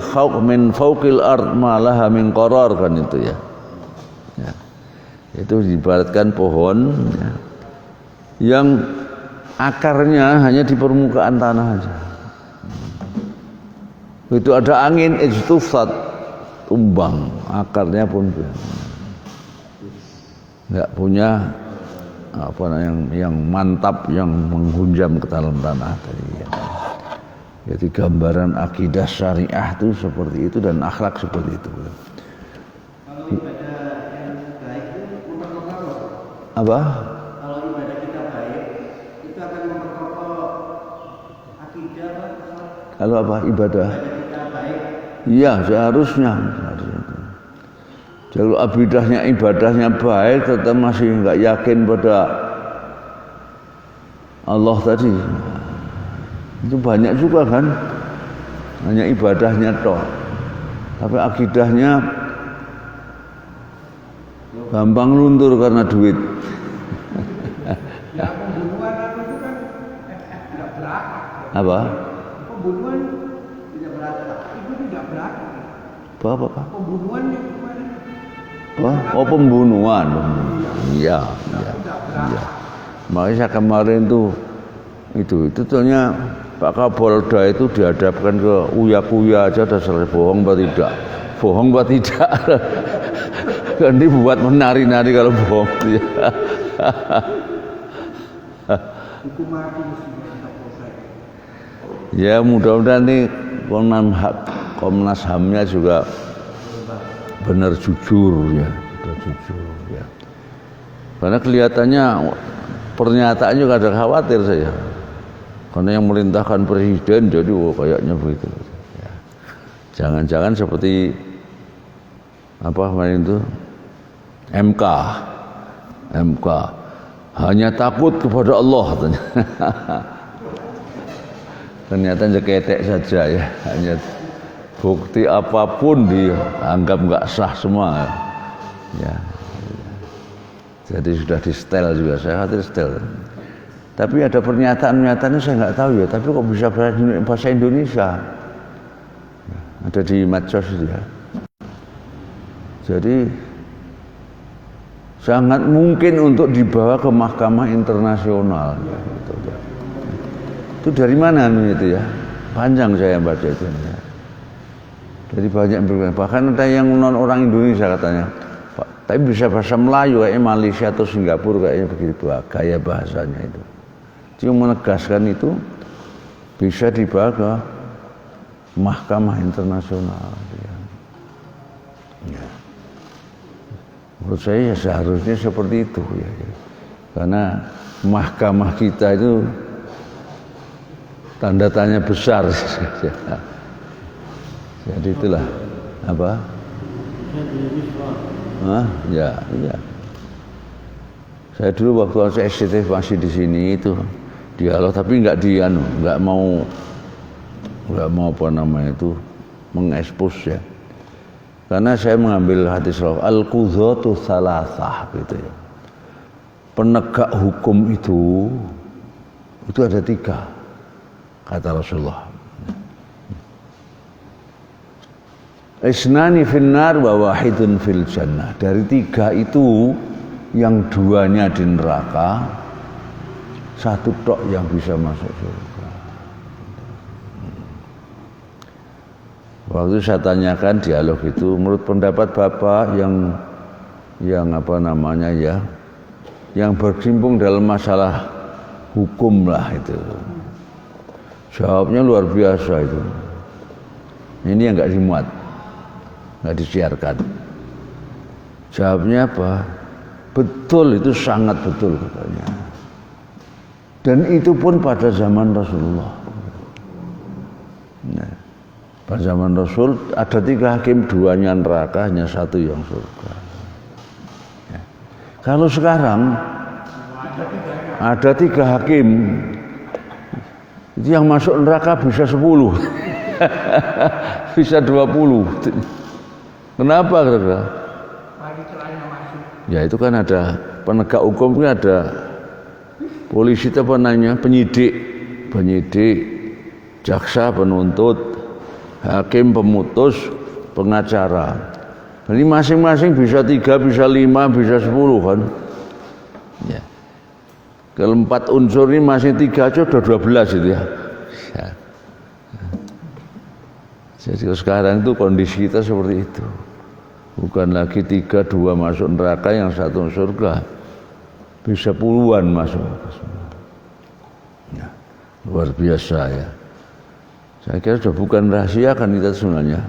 fawqil ard ma laha min qarar kan itu ya. Ya. Itu diibaratkan pohon ya, yang akarnya hanya di permukaan tanah saja. Begitu ada angin ijtussat, tumbang, akarnya pun nggak punya apa yang mantap yang menghunjam ke dalam tanah tadi ya. Jadi gambaran akidah syariah itu seperti itu dan akhlak seperti itu. Kalau ibadah yang baik itu memperkokoh Apa? Kalau ibadah kita baik itu akan memperkokoh akidah apa? Kalau apa ibadah? Ibadah kita baik. Iya seharusnya. Kalau ibadahnya baik tetap masih nggak yakin pada Allah tadi. Itu banyak juga kan, hanya ibadahnya toh, tapi akidahnya gampang luntur karena duit. Ya pembunuhan itu kan tidak berat. Apa? Pembunuhan tidak berat. Itu tidak berat. Apa? Pembunuhan itu kemarin. Oh pembunuhan. Iya. Makanya saya kemarin itu ternyata Pak Kapolda itu dihadapkan ke uya-kuya aja udah selesai, bohong apa tidak kan dibuat menari-nari kalau bohong ya. Hukum mati mestinya Kapolda. Ya mudah-mudahan nih Komnas HAM-nya juga benar jujur ya, karena kelihatannya pernyataannya kadang khawatir saya. Karena yang merintahkan presiden jadi kayaknya begitu ya. Jangan-jangan seperti apa kemarin itu MK hanya takut kepada Allah ternyata jeketek saja ya, hanya bukti apapun dianggap nggak sah semua ya. Jadi sudah di setel juga, saya khawatir setel. Tapi ada pernyataan-pernyataannya saya nggak tahu ya. Tapi kok bisa bahasa Indonesia? Ada di medsos itu ya. Jadi sangat mungkin untuk dibawa ke mahkamah internasional. Itu dari mana itu ya? Panjang saya baca itu. Dari banyak berbagai. Bahkan ada yang non orang Indonesia katanya, Pak, tapi bisa bahasa Melayu kayak Malaysia atau Singapura kayaknya begitu gaya bahasanya itu. Cuma menegaskan itu bisa dibawa ke mahkamah internasional. Ya. Menurut saya ya seharusnya seperti itu ya. Karena mahkamah kita itu tanda tanya besar. Jadi itulah apa? Ya. Saya dulu waktu saya SCT masih di sini itu dialog, tapi nggak mau apa namanya itu mengekspos ya. Karena saya mengambil hadis al-qudhatu salasah gitu ya. Penegak hukum itu ada 3 kata Rasulullah. Isnani finnar wa wahidun fil jannah. Dari 3 itu yang 2-nya di neraka, 1 tok yang bisa masuk surga. Waktu saya tanyakan dialog itu, menurut pendapat Bapak yang apa namanya ya, yang berkecimpung dalam masalah hukum lah itu. Jawabnya luar biasa itu. Ini yang nggak dimuat, nggak disiarkan. Jawabnya apa? Betul, itu sangat betul katanya. Dan itu pun pada zaman Rasulullah. Nah, pada zaman Rasul ada 3 hakim, 2-nya neraka, hanya 1 yang surga. Ya. Kalau sekarang ada 3 hakim, itu yang masuk neraka bisa 10, bisa 20. Kenapa kira-kira? Ya itu kan ada penegak hukum, kan ada polisi apa namanya, penyidik, jaksa, penuntut, hakim, pemutus, pengacara. Jadi masing-masing bisa 3, bisa 5, bisa 10 kan. Ya. Kalau 4 unsur ini masing 3 aja udah 12 itu ya. Jadi sekarang itu kondisi kita seperti itu. Bukan lagi 3, 2 masuk neraka, yang 1 surga. Bisa puluhan masuk. Ya, luar biasa ya. Saya kira sudah bukan rahasia kan kita sebenarnya.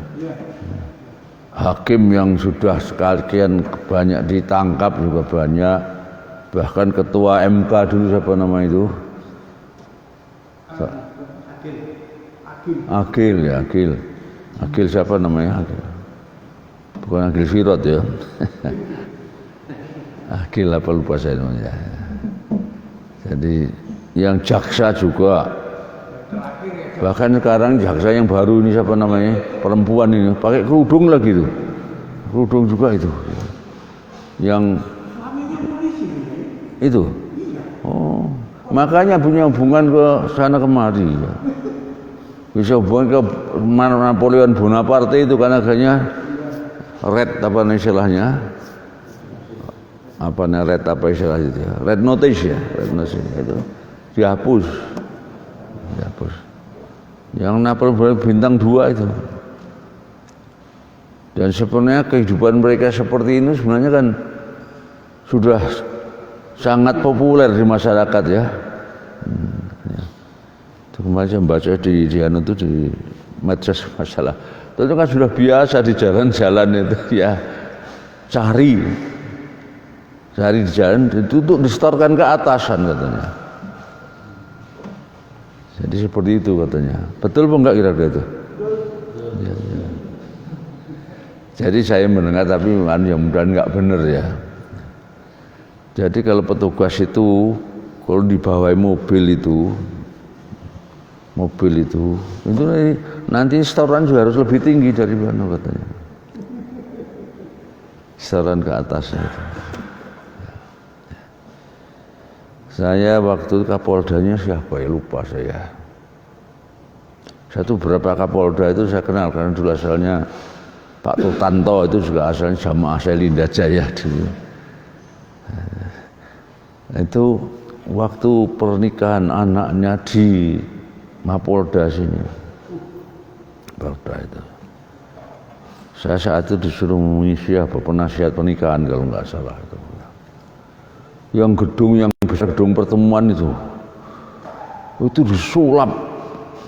Hakim yang sudah sekalian banyak ditangkap juga banyak. Bahkan ketua MK dulu siapa nama itu? Akil siapa namanya? Bukan Akil Sirot ya. Akil apa lupa saya namanya. Jadi yang jaksa juga. Bahkan sekarang jaksa yang baru ini siapa namanya? Perempuan ini pakai kerudung lagi tuh. Kerudung juga itu. Yang itu. Oh, makanya punya hubungan ke sana kemari ya. Bisa hubungan ke Napoleon Bonaparte itu kan akhirnya red apa istilahnya? Apa red apa istilahnya itu ya? Red notice ya, red notice itu dihapus. Yang Napoleon bintang 2 itu. Dan sebenarnya kehidupan mereka seperti ini sebenarnya kan sudah sangat populer di masyarakat ya. Itu kemarin saya baca di itu di medsos masalah. Itu kan sudah biasa di jalan-jalan itu ya. Cari di jalan itu untuk distorkan ke atasan katanya. Jadi seperti itu katanya. Betul apa enggak kira-kira itu? Ya. Jadi saya mendengar tapi mudah-mudahan enggak benar ya. Jadi kalau petugas itu kalau dibawai mobil itu nanti setoran juga harus lebih tinggi dari mana katanya. Setoran ke atasnya itu. Saya waktu Kapoldanya siapa ya, lupa saya. Satu berapa Kapolda itu saya kenal karena dulu asalnya Pak Tutanto itu juga asalnya jamaah Selinda Jaya dulu. Itu waktu pernikahan anaknya di Mapolda sini, Polda itu. Saya saat itu disuruh mengisi apa penasihat pernikahan kalau nggak salah itu. Yang gedung yang besar, gedung pertemuan itu disulap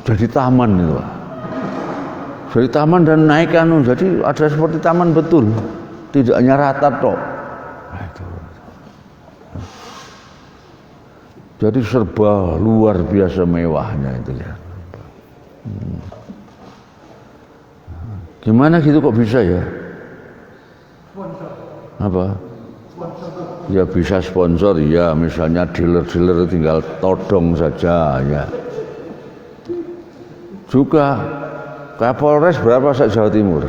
jadi taman itu, jadi taman dan naik jadi ada seperti taman betul, tidak hanya rata tok. Nah, itu. Jadi serba luar biasa mewahnya itu ya. Gimana gitu kok bisa ya? Apa? Ya bisa sponsor ya, misalnya dealer-dealer tinggal todong saja ya. Juga Kapolres berapa Jawa Timur?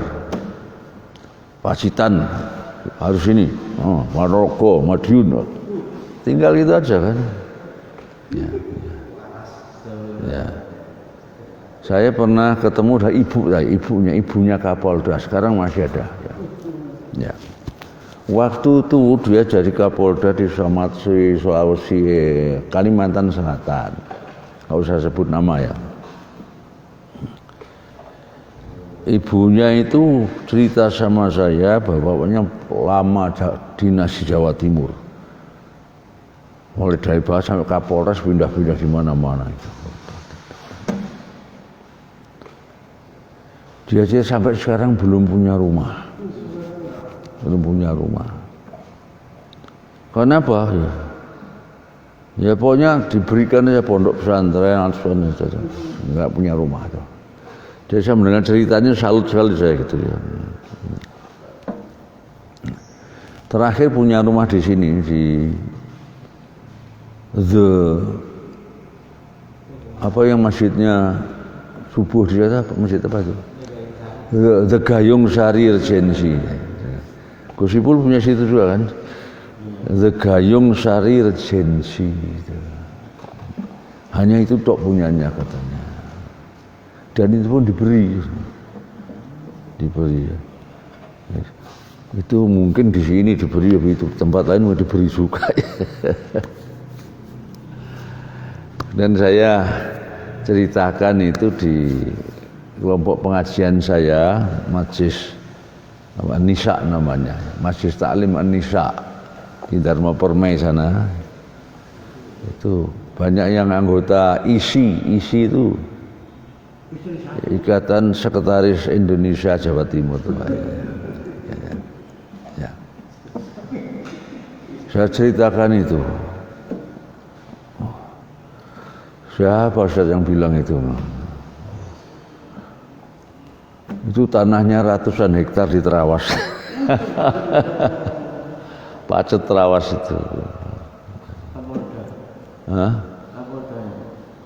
Pacitan harus ini, Maroko, Madiun, tinggal itu aja kan. Ya. Saya pernah ketemu ibunya Kapolda, sekarang masih ada. Ya. Waktu itu dia jadi Kapolda di Somatri, Sulawesi, Kalimantan Selatan. Nggak usah sebut nama ya. Ibunya itu cerita sama saya bahwa bapaknya lama dinas di Jawa Timur. Mulai dari bawah sampai Kapolres pindah-pindah di mana-mana itu. Dia sampai sekarang belum punya rumah. Kenapa? Ya pokoknya diberikan aja pondok pesantren saja. Enggak punya rumah tuh. Jadi saya mendengar ceritanya salut sekali saya gitu ya. Terakhir punya rumah di sini di yang masjidnya subuh di sana, masjid apa itu? The Gayung Sari Regency. Gus Ipul punya situ juga kan? The Gayung Sari Regency. Hanya itu tok punyanya katanya. Dan itu pun diberi. Itu mungkin di sini diberi, itu tempat lain mau diberi juga. Dan saya ceritakan itu di kelompok pengajian saya, Majlis Nisa namanya, Majlis Taklim An-Nisa di Dharma Permai sana. Itu banyak yang anggota ISI itu Ikatan Sekretaris Indonesia Jawa Timur. Ya. Saya ceritakan itu. Siapa Ustaz yang bilang itu? Itu tanahnya ratusan hektar di Terawas. Pacet Terawas itu. Hah?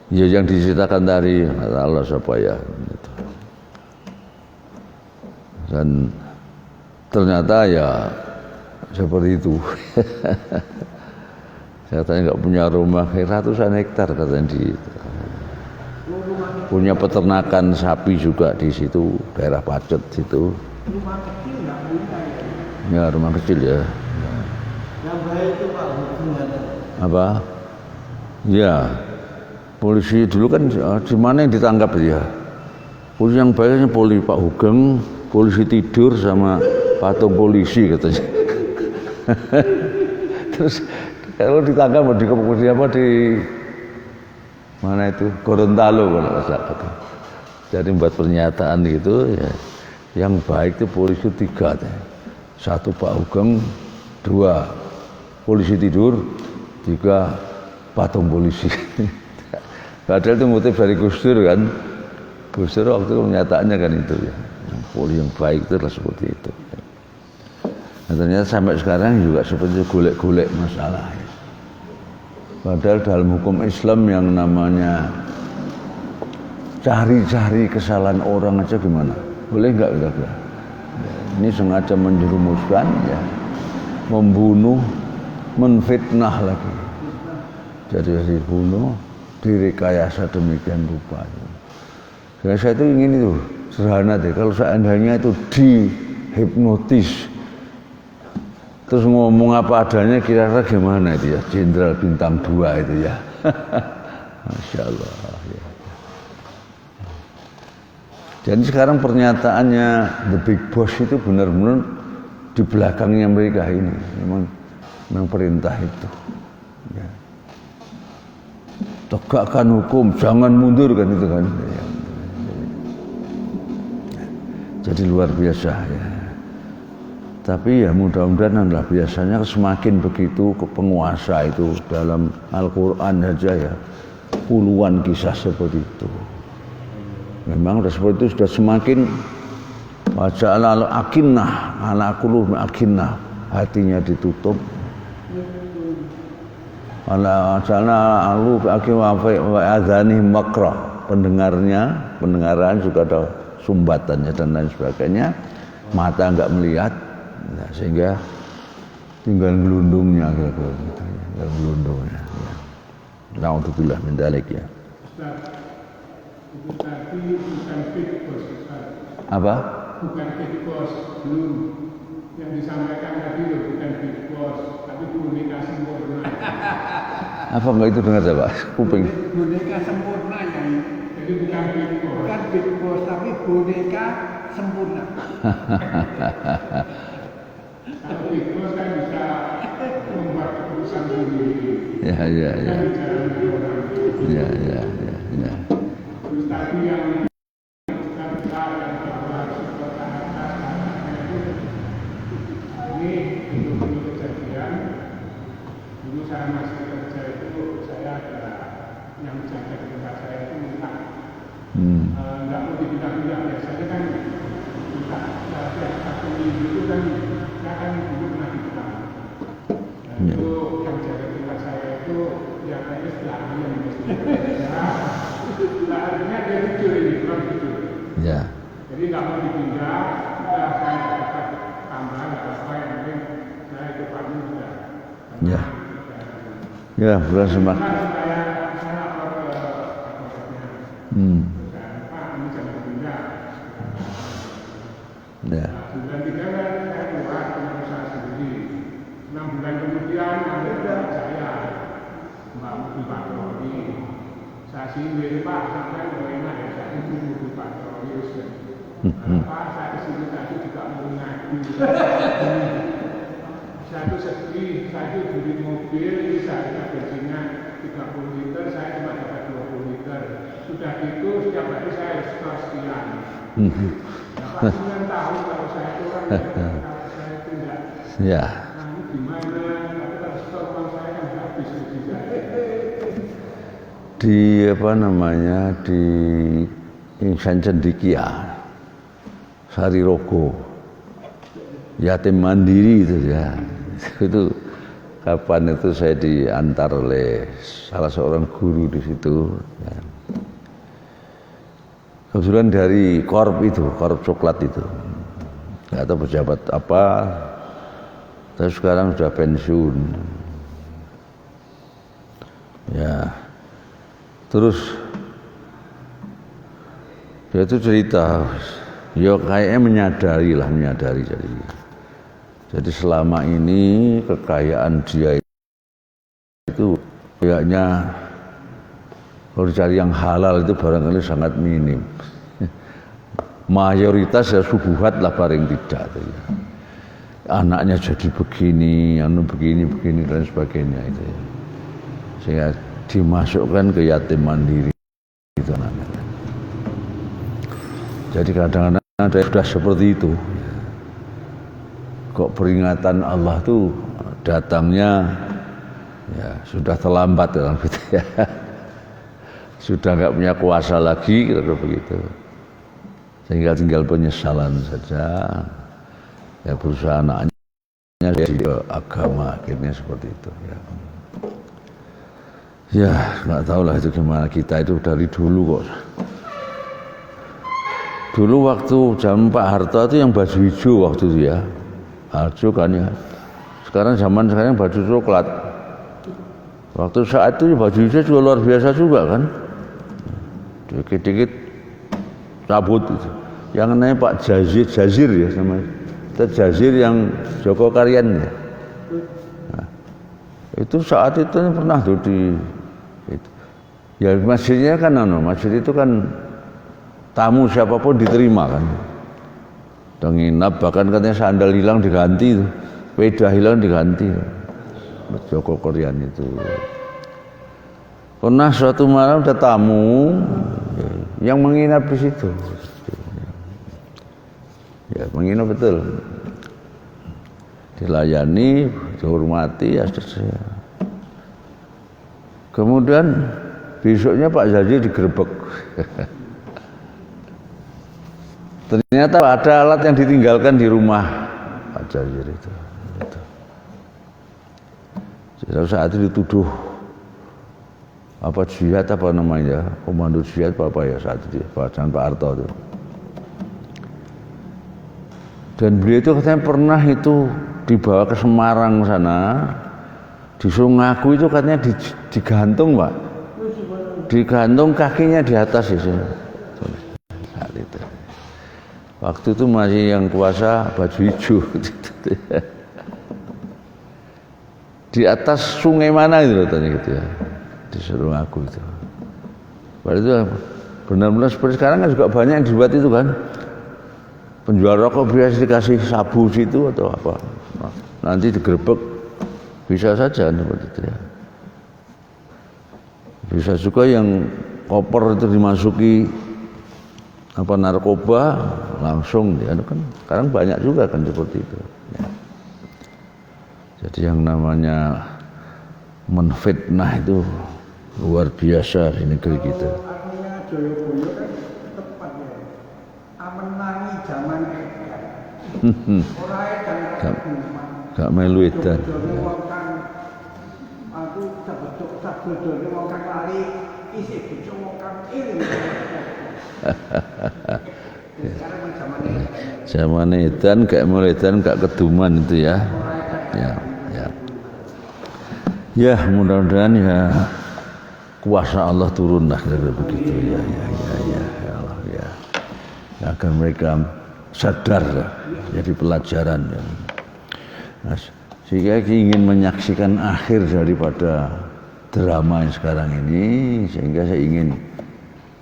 Ya yang diceritakan dari Allah supaya gitu. Dan ternyata ya seperti itu. Saya tanya nggak punya rumah, ratusan hektar katanya di punya peternakan sapi juga di situ, daerah Pacet situ. Rumah kecil nggak punya ya? Ya rumah kecil ya. Yang bahaya itu Pak hubungan. Apa? Ya, polisi dulu kan di mana yang ditangkap dia? Polisi yang baiknya Pak Hugeng, polisi tidur sama patung polisi katanya. Terus kalau ditangkap di mana itu Gorontalo kalau nggak salah. Jadi buat pernyataan gitu ya, yang baik itu polisi 3, 1 Pak Hugeng, 2 polisi tidur, 3 patung polisi. Padahal itu motif dari Gus Dur kan. Gus Dur waktu itu pernyataannya kan itu ya. Polisi yang baik itu adalah seperti itu. Nah, ternyata sampai sekarang juga seperti golek-golek masalah. Padahal dalam hukum Islam yang namanya cari-cari kesalahan orang aja gimana? Boleh nggak kira-kira? Ini sengaja menjerumuskan ya, membunuh, menfitnah lagi. Jadi dibunuh, direkayasa demikian rupa. Saya itu ingin itu sederhana deh. Kalau seandainya itu dihipnotis Terus ngomong apa adanya kira-kira gimana itu ya, Jenderal Bintang 2 itu ya. Masya Allah ya. Jadi sekarang pernyataannya The Big Boss itu benar-benar di belakangnya mereka ini memang perintah itu ya. Tegakkan hukum, jangan mundur kan itu kan ya. Jadi luar biasa ya. Tapi ya mudah-mudahan adalah biasanya semakin begitu penguasa itu dalam Al-Quran saja ya puluhan kisah seperti itu. Memang seperti itu sudah semakin waja'ala al-akinnah ala qulubi akinnah, hatinya ditutup. Ala ja'ala alu wa adhanihim waqra, pendengaran juga ada sumbatannya dan lain sebagainya. Mata enggak melihat. Nah, sehingga tinggal gelundungnya gitu, tinggal gelundungnya. Ya. Nauzubillah min dzalik ya. Ustaz, itu tadi bukan Big Boss, Ustaz. Apa? Bukan Big Boss, belum. Yang disampaikan tadi loh bukan Big Boss, tapi boneka sempurna. Apa enggak itu dengar saya Pak? Kuping. Boneka sempurna yang jadi bukan Big Boss. Bukan Big Boss, tapi boneka sempurna. Kalau Big Boss kan bisa membuat keputusan sendiri. Ya. Terus tadi yang besar yang bahwa supportan atas ini dulu kejadian. Dulu saya masih kerja itu saya ada yang jaga di tempat saya itu minta nggak mau dipindah-pindah biasanya kan minta setiap satu minggu itu kan saya kan dulu pernah dibilang. Itu yang jaga tempat saya itu yang kayaknya setelah yang mesti artinya dia jujur ini, kurang jujur. Ya. Jadi nggak mau dipindah, sudah saya dapat tambahan apa yang penting saya itu pagi sudah. Ya. Ya, beras semak. Saya lapor ke Pak, ini jangan pindah. Ya. Bulan 3 kan saya keluar punya usaha sendiri. 6 bulan kemudian ada saya Mbak Mobil Patroli. Saya sindir Pak, sampai enak ya saya itu Mobil Patroli. Pak, saya kesini tadi juga mau ngaji. Saya itu sedih, saya itu beli mobil, saya bensinnya 30 liter, saya cuma dapat 20 liter. Sudah gitu, setiap hari saya harus store sekian. Nah, Pak, 9 tahun kalau saya itu kan, kalau saya itu enggak. Ya. Nah, ini gimana? Tapi kalau store uang saya kan habis rugi saya. Di apa namanya, di Insan Cendikia, Sari Rogo, yatim mandiri itu ya. Itu kapan itu saya diantar oleh salah seorang guru di situ ya. Kebetulan dari korp coklat itu nggak tahu pejabat apa, tapi sekarang sudah pensiun ya. Terus dia itu cerita ya kayaknya menyadari jadi selama ini kekayaan dia itu kayaknya kalau dicari yang halal itu barangkali sangat minim. Mayoritas ya subuhat lah paling tidak. Ya. Anaknya jadi begini dan sebagainya itu. Ya. Sehingga dimasukkan ke yatim mandiri itu namanya. Jadi kadang-kadang ada yang sudah seperti itu. Kok peringatan Allah tuh datangnya ya sudah terlambat dalam gitu ya. Sudah nggak punya kuasa lagi kira-kira begitu. Tinggal penyesalan saja. Ya berusaha anaknya ke agama akhirnya seperti itu ya. Ya nggak tahu lah itu gimana, kita itu dari dulu kok. Dulu waktu zaman Pak Harto itu yang baju hijau waktu itu ya. Harjo kan ya. Sekarang baju coklat. Waktu saat itu baju hijau juga luar biasa juga kan. Dikit-dikit cabut itu. Yang namanya Pak Jazir ya namanya. Itu Jazir yang Joko Karyan ya. Itu saat itu pernah tuh di itu. Ya masjidnya kan masjid itu kan tamu siapapun diterima kan. Udah nginap, bahkan katanya sandal hilang diganti tuh. Sepeda hilang diganti. Joko Korean itu. Pernah suatu malam ada tamu yang menginap di situ. Ya, menginap betul. Dilayani, dihormati, ya selesai. Kemudian besoknya Pak Zaji digerebek. Ternyata ada alat yang ditinggalkan di rumah Pak Zaji itu. Jadi saat itu dituduh apa jihad apa namanya, komando jihad apa ya saat itu Pak Harto itu. Dan beliau itu katanya pernah itu dibawa ke Semarang sana, disuruh ngaku itu katanya digantung Pak, digantung kakinya di atas itu. Saat itu. Waktu itu masih yang kuasa baju hijau. Di atas sungai mana itu tanya gitu ya, disuruh ngaku itu. Padahal itu benar-benar seperti sekarang kan juga banyak yang dibuat itu kan. Penjual rokok biasa dikasih sabu situ atau apa, nanti digerebek, bisa saja seperti itu ya. Bisa juga yang koper itu dimasuki apa narkoba langsung ya kan. Sekarang banyak juga kan seperti itu. Ya. Jadi yang namanya menfitnah itu luar biasa di negeri kita. Artinya Joyoboyo kan tepat ya. Amenangi zaman edan. Ora edan gak melu edan. Aku sabedok wong kang lari isih bojo wong kang iling. Sekarang zaman edan. Zaman edan gak mulai edan gak keduman itu ya. Ya. Ya mudah-mudahan ya kuasa Allah turunlah dari begitu ya Allah ya. Agar mereka sadar lah, jadi pelajaran ya. Nah, jika ingin menyaksikan akhir daripada drama yang sekarang ini, sehingga saya ingin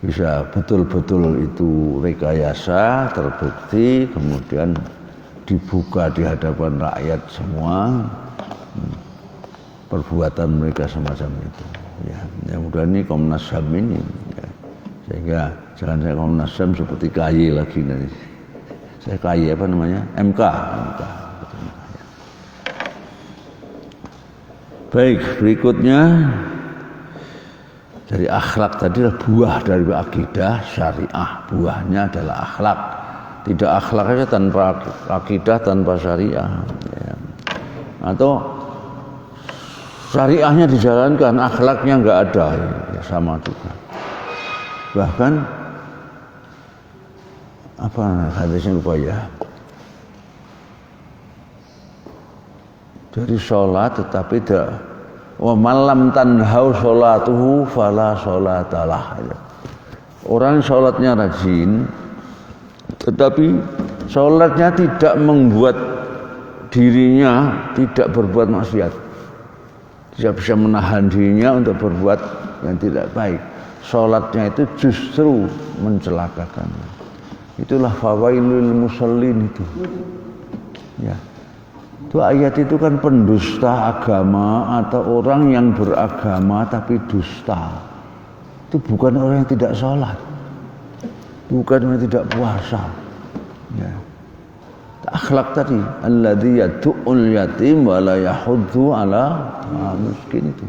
bisa betul-betul itu rekayasa terbukti, kemudian dibuka di hadapan rakyat semua perbuatan mereka semacam itu ya. Mudah-mudahan ini Komnas HAM ini ya. Sehingga jangan saya Komnas HAM seperti KY lagi nanti. Saya KY apa namanya? MK. Baik, berikutnya dari akhlak tadi adalah buah dari akidah syariah. Buahnya adalah akhlak. Tidak akhlak saja tanpa akidah, tanpa syariah ya. Atau syariahnya dijalankan, akhlaknya enggak ada ya, sama juga. Bahkan apa hadisnya lupa ya. Dari sholat tetapi tidak wa malam tanhau sholatuhu fala sholatalah. Orang sholatnya rajin tetapi sholatnya tidak membuat dirinya tidak berbuat maksiat, tidak bisa menahan dirinya untuk berbuat yang tidak baik. Sholatnya itu justru mencelakakan. Itulah fawailul musallin itu ya. Itu ayat itu kan pendusta agama atau orang yang beragama tapi dusta. Itu bukan orang yang tidak sholat, bukan orang yang tidak puasa ya. Akhlak tadi alladzi yad'ul yatim wa la yahuddu ala miskin itu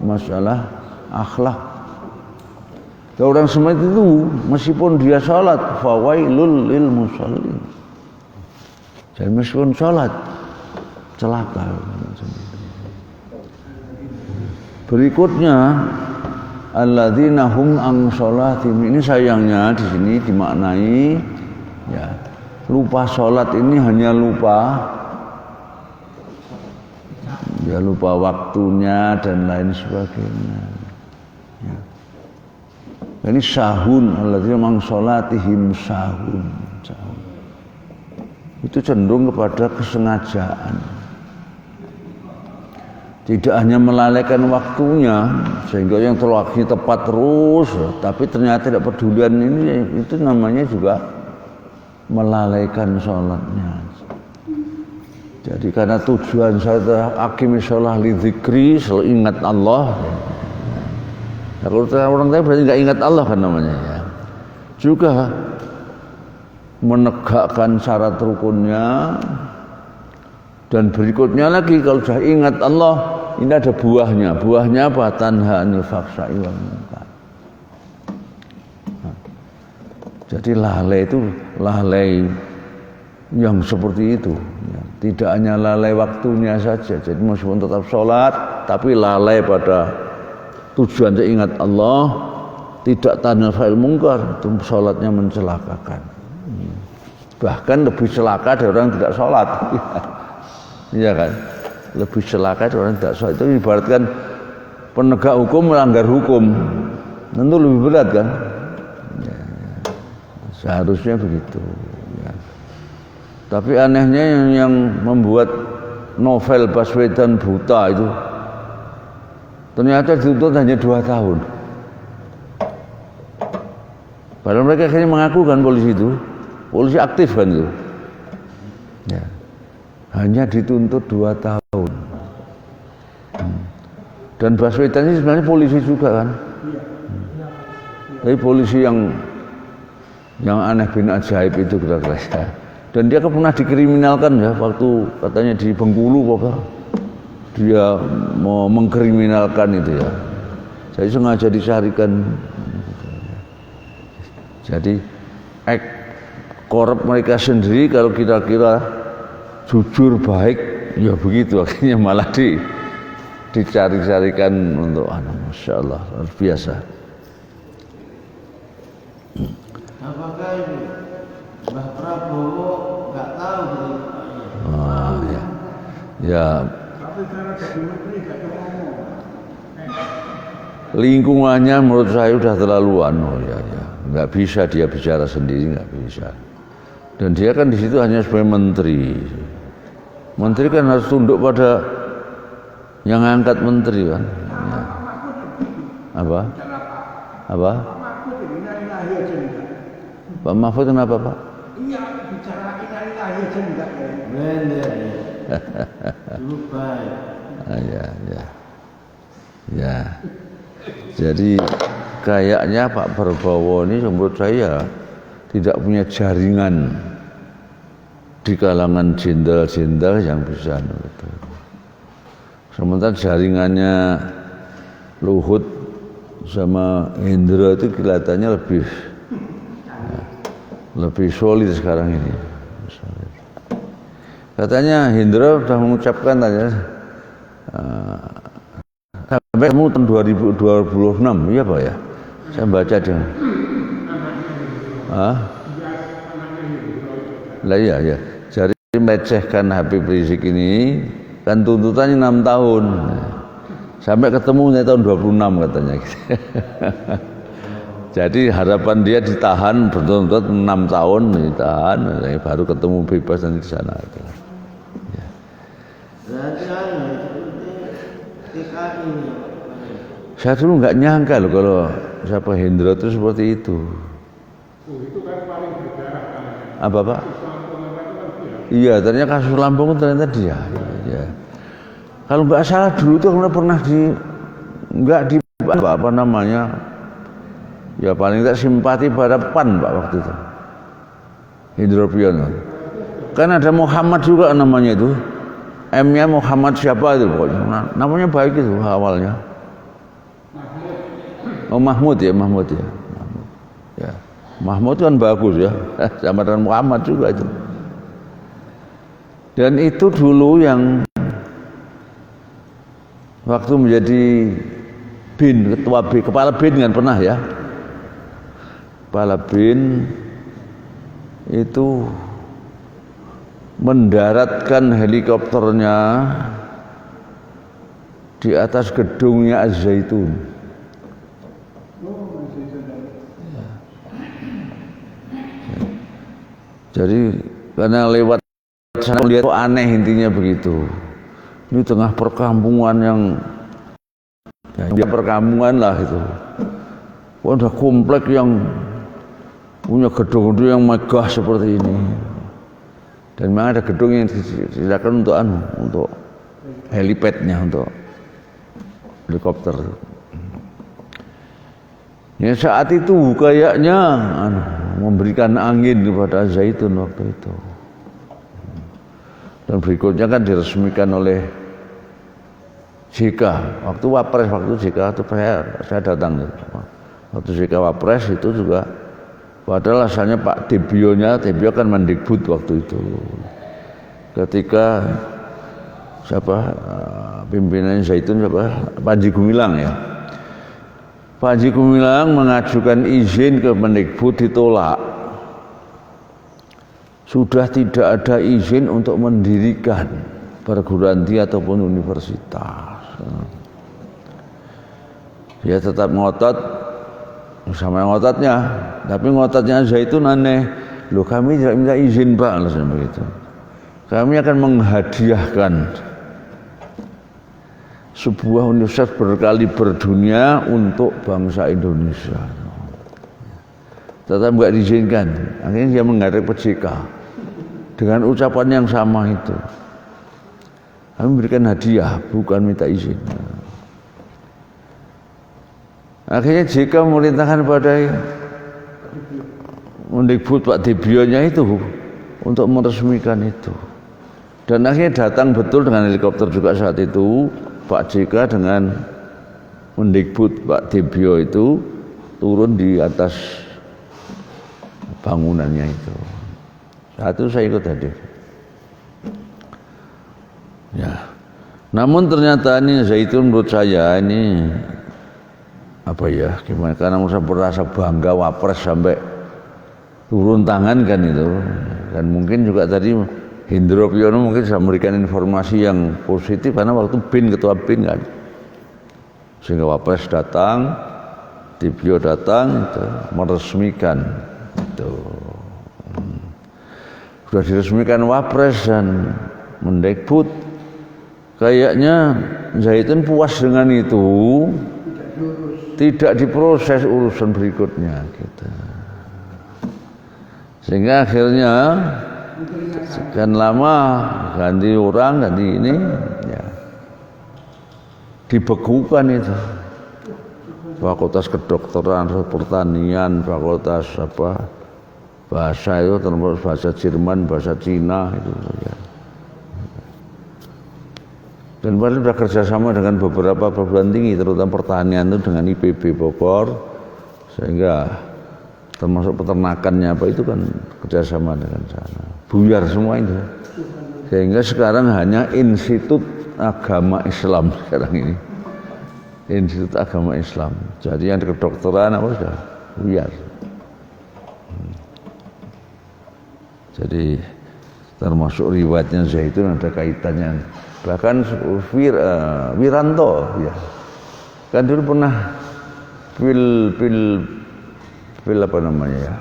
masalah akhlak. Orang semua itu meskipun dia sholat fawailul lil musallin, jadi meskipun sholat celaka. Berikutnya alladzina hum an sholatihim, ini sayangnya di sini dimaknai ya, lupa sholat ini hanya lupa ya, lupa waktunya dan lain sebagainya ya. Ini sahun, alladzina hum an sholatihim sahun. Itu cenderung kepada kesengajaan. Tidak hanya melalaikan waktunya sehingga yang waktunya tepat terus, tapi ternyata tidak pedulian ini, itu namanya juga melalaikan sholatnya. Jadi karena tujuan saya aqimis sholah li dzikri, selalu ingat Allah. Nah, kalau orang tadi berarti nggak ingat Allah kan namanya ya. Juga menegakkan syarat rukunnya. Dan berikutnya lagi kalau sudah ingat Allah, ini ada buahnya. Buahnya apa? Tanha anil fahsya'i wal munkar. Jadi lalai itu lalai yang seperti itu. Tidak hanya lalai waktunya saja. Jadi meskipun tetap sholat, tapi lalai pada tujuan ingat Allah, tidak tanha fa'il munkar, itu sholatnya mencelakakan. Bahkan lebih celaka dari orang tidak sholat. Iya kan, lebih celaka dari orang tidak sholat. Itu ibaratkan penegak hukum melanggar hukum, tentu lebih berat kan. Ya, seharusnya begitu. Ya. Tapi anehnya yang membuat novel Baswedan Buta itu ternyata dituntut hanya 2 tahun. Padahal mereka akhirnya mengaku kan polisi itu, polisi aktif kan itu. Ya. Hanya dituntut 2 tahun. Dan Baswedan ini sebenarnya polisi juga kan. Tapi polisi yang aneh bin ajaib itu kira-kira. Dan dia kan pernah dikriminalkan ya waktu katanya di Bengkulu pokoknya dia mau mengkriminalkan itu ya. Jadi sengaja dicarikan. Jadi korup mereka sendiri kalau kira-kira jujur baik ya begitu akhirnya malah dicari-carikan untuk Masya Allah luar biasa. Apakah ini Mbah Prabowo nggak tahu gitu? Ya, ya. Tapi cara jadi menteri gak ngomong. Lingkungannya menurut saya sudah terlaluan. Ya, nggak bisa dia bicara sendiri, nggak bisa. Dan dia kan di situ hanya sebagai menteri. Menteri kan harus tunduk pada yang angkat menteri kan. Ya. Apa? Apa? Pak Mahfud kenapa Pak? Iya, bicara innalillahi aja enggak ya. Bener. Lupa. Ya. Jadi kayaknya Pak Prabowo ini menurut saya tidak punya jaringan di kalangan jenderal-jenderal yang bisa itu. Sementara jaringannya Luhut sama Hendra itu kelihatannya lebih solid sekarang ini. Katanya Hendra sudah mengucapkan tanya sampai kamu tahun 2026, iya Pak ya? Saya baca dengan lah iya. Jadi melecehkan Habib Rizik ini kan tuntutannya 6 tahun. Sampai ketemu tahun 26 katanya. Jadi harapan dia ditahan berturut-turut 6 tahun ditahan, baru ketemu bebas nanti di sana. Ya. Berarti TKI. Saya dulu nggak nyangka loh kalau siapa Hendra itu seperti itu. Itu kan paling berdarah kan. Apa Pak? Iya, ternyata kasus Lampung ternyata dia. Ya. Kalau nggak salah dulu tuh pernah apa namanya? Ya paling tidak simpati pada PAN Pak waktu itu. Hendra Priyono. Kan ada Muhammad juga namanya itu. M-nya Muhammad siapa itu pokoknya. Namanya baik itu awalnya. Oh Mahmud ya. Ya. Mahmud kan bagus ya. Sama dengan Muhammad juga itu. Dan itu dulu yang waktu menjadi BIN, ketua BIN, kepala BIN kan pernah ya. Kepala BIN itu mendaratkan helikopternya di atas gedungnya Az-Zaitun. Jadi karena lewat sana lihat aneh intinya begitu. Ini tengah perkampungan yang ya perkampungan lah itu. Ada komplek yang punya gedung-gedung yang megah seperti ini. Dan memang ada gedung yang disediakan untuk helipadnya, untuk helikopter. Ya saat itu kayaknya memberikan angin kepada Zaitun waktu itu. Dan berikutnya kan diresmikan oleh JK. Waktu Wapres, waktu JK itu saya datang. Waktu JK Wapres itu juga, padahal asalnya Pak Tebio kan Mendikbud waktu itu. Ketika pimpinan Zaitun Panji Gumilang ya. Panji Gumilang mengajukan izin ke Mendikbud ditolak. Sudah tidak ada izin untuk mendirikan perguruan tinggi ataupun universitas. Dia tetap ngotot sama ngototnya, tapi ngototnya Zaitun aneh. Loh, kami tidak minta izin Pak, alasan begitu. Kami akan menghadiahkan sebuah universitas berkaliber dunia untuk bangsa Indonesia. Tetap nggak diizinkan. Akhirnya dia menggarap PJK dengan ucapan yang sama itu. Kami memberikan hadiah, bukan minta izin. Akhirnya JK memerintahkan pada Mendikbud Pak Debionya itu untuk meresmikan itu. Dan akhirnya datang betul dengan helikopter juga saat itu Pak JK dengan Mendikbud Pak Debio itu turun di atas bangunannya itu. Saat itu saya ikut hadir. Ya. Namun ternyata ini Zaitun menurut saya ini gimana? Karena saya merasa bangga Wapres sampai turun tangan kan itu. Dan mungkin juga tadi Hendro Priyono mungkin bisa memberikan informasi yang positif karena waktu ketua BIN kan. Sehingga Wapres datang, Tibio datang itu meresmikan itu. Sudah diresmikan Wapres dan Mendikbud. Kayaknya Zaitun puas dengan itu, tidak diproses urusan berikutnya gitu. Sehingga akhirnya sekian lama ganti orang, ganti ini ya, dibekukan itu. Fakultas kedokteran, pertanian, fakultas bahasa itu termasuk bahasa Jerman, bahasa Cina itu ya. Dan padahal sudah kerjasama dengan beberapa perguruan tinggi, terutama pertanian itu dengan IPB Bogor, sehingga termasuk peternakannya itu kan kerjasama dengan sana. Buyar semua itu. Sehingga sekarang hanya Institut Agama Islam sekarang ini. Institut Agama Islam. Jadi yang kedokteran sudah buyar. Jadi termasuk riwayatnya Zaitun ada kaitannya. Bahkan Wiranto ya. Kan dulu pernah pil apa namanya ya?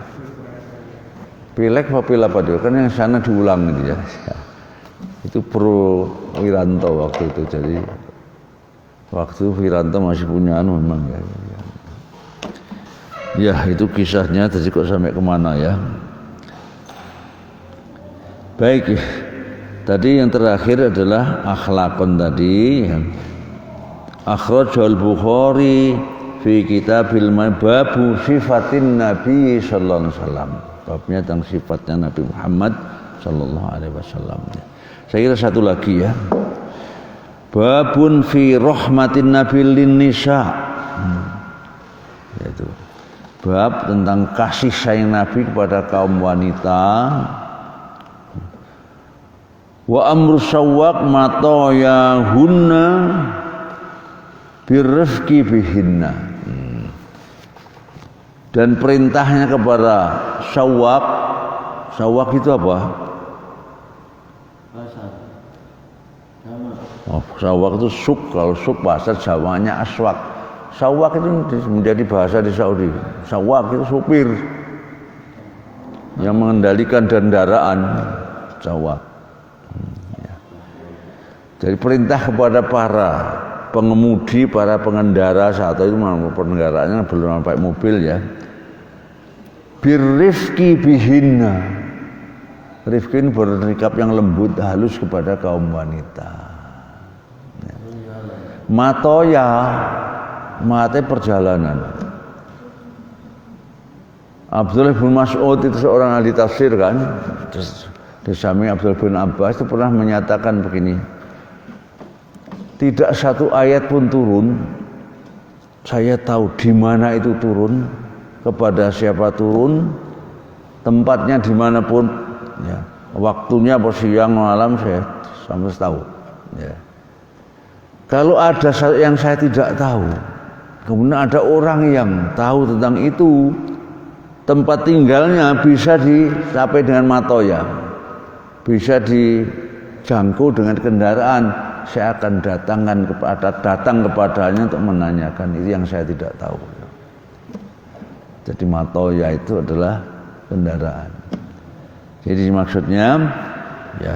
Pilek apa pil apa dulu? Kan yang sana diulang gitu ya. Itu pro Wiranto waktu itu. Jadi waktu Wiranto masih punya memang ya. Ya itu kisahnya. Tadi kok sampai kemana ya? Baik. Tadi yang terakhir adalah akhlakon tadi. Akhrajal Bukhari fi kitabil babu sifatin Nabi sallallahu alaihi wasallam. Babnya tentang sifatnya Nabi Muhammad sallallahu alaihi wasallam. Saya kira satu lagi ya. Babun fi rahmatin Nabi lin nisa. Yaitu bab tentang kasih sayang Nabi kepada kaum wanita. Wa amru sawwaq matayahunna birrifqi bihinna. Dan perintahnya kepada sawwaq itu apa? Sawwaq itu suk, kalau suk bahasa Jawanya aswak. Sawwaq itu menjadi bahasa di Saudi. Sawwaq itu supir yang mengendalikan kendaraan. Sawwaq. Jadi perintah kepada para pengemudi, para pengendara saat itu pengendaraannya belum sampai mobil ya. Birrifqi bihinna. Rifqin bersikap yang lembut halus kepada kaum wanita. Matoya, mate perjalanan. Abdullah bin Mas'ud itu seorang ahli tafsir kan. Disami Abdullah bin Abbas itu pernah menyatakan begini. Tidak satu ayat pun turun. Saya tahu di mana itu turun, kepada siapa turun, tempatnya dimanapun, ya. Waktunya apa siang malam saya sampai tahu. Ya. Kalau ada yang saya tidak tahu, kemudian ada orang yang tahu tentang itu, tempat tinggalnya bisa dicapai dengan matoya, bisa dijangkau dengan kendaraan. Saya akan datang kepadanya untuk menanyakan itu yang saya tidak tahu. Jadi matoya itu adalah kendaraan. Jadi maksudnya ya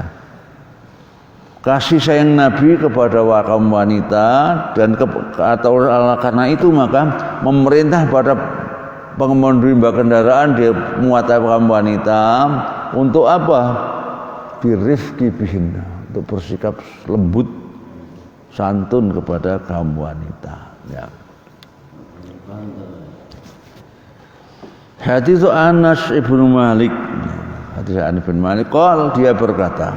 kasih sayang Nabi kepada kaum wanita dan karena itu maka memerintah pada pengemudi kendaraan dia muatai kaum wanita untuk apa? Birrifqi bihinna, untuk bersikap lembut santun kepada kaum wanita ya. Hadis Anas ibnu Malik, hadis Anas bin Malik, dia berkata,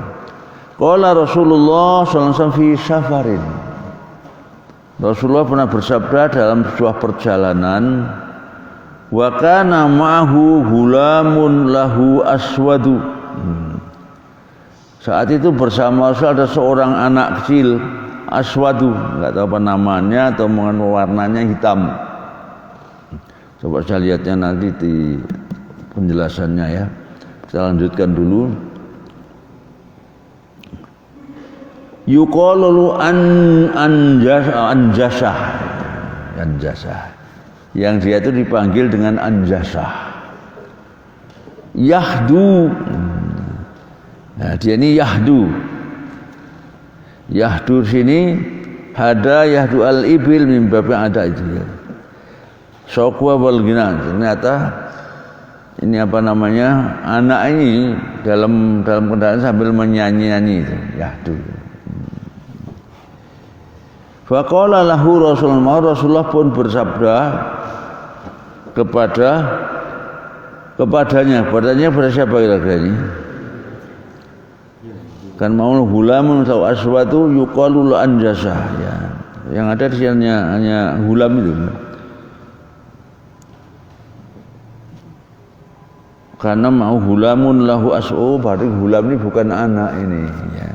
qala Rasulullah sallallahu alaihi wasallam fi safarin. Rasulullah pernah bersabda dalam sebuah perjalanan, wa kana ma'ahu hulamun lahu aswadu. Saat itu bersama Rasul ada seorang anak kecil aswadu, enggak tahu apa namanya atau warnanya hitam. Coba saya lihatnya nanti di penjelasannya ya. Kita lanjutkan dulu. Yuqalu anjasah. Yang dia itu dipanggil dengan anjasah. Yahdu. Nah, dia ini yahdu. Yahdu sini hada yahdu al-ibil min bab yang ada itu ya. Sokwa wal gina. Ternyata ini apa namanya? Anak ini dalam kendaraan sambil menyanyi-nyanyi itu, yahdu. Faqala lahu Rasulullah pun bersabda kepadanya pada siapa kira-kira ini? Kan mau hulamun atau aswatu yuqalu anjasah ya. Yang ada di sini hanya hulam itu. Karena mau hulamun lahu as'u, berarti hulam ini bukan anak ini ya.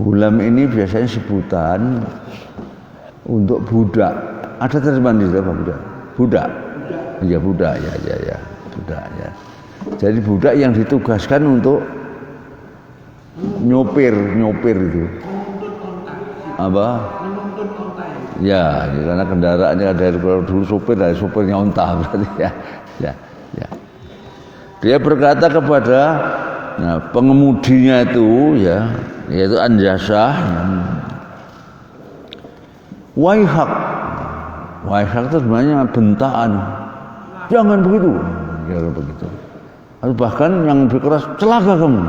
Hulam ini biasanya sebutan untuk budak. Ada terjemahan di situ apa budak? Budak. Iya budak ya. Budak ya. Jadi budak yang ditugaskan untuk nyopir itu apa? Ya, karena kendaraannya dari dulu supirnya unta berarti ya. Dia berkata kepada pengemudinya itu ya, yaitu anjasah. Waihak itu sebenarnya bentaan. Jangan begitu. Kira begitu. Atau bahkan yang lebih keras, celaka kamu.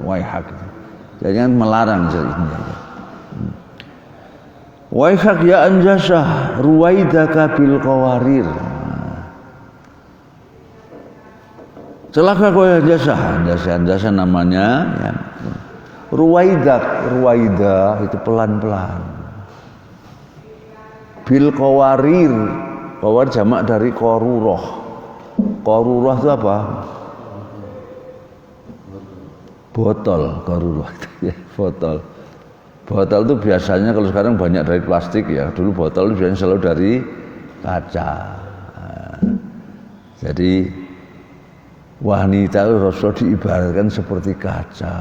Waihak. Jangan melarang sebenarnya. Waihak ya anjasah, ruwaidaka bil qawarir. Celaka kau anjasah namanya ya. Ruwaidah itu pelan-pelan. Bil qawarir, qawar jamak dari qarurah. Qarurah itu apa? Botol, qarurah ya, botol. Botol itu biasanya kalau sekarang banyak dari plastik ya. Dulu botol itu biasanya selalu dari kaca. Jadi wanita itu Rasul diibaratkan seperti kaca.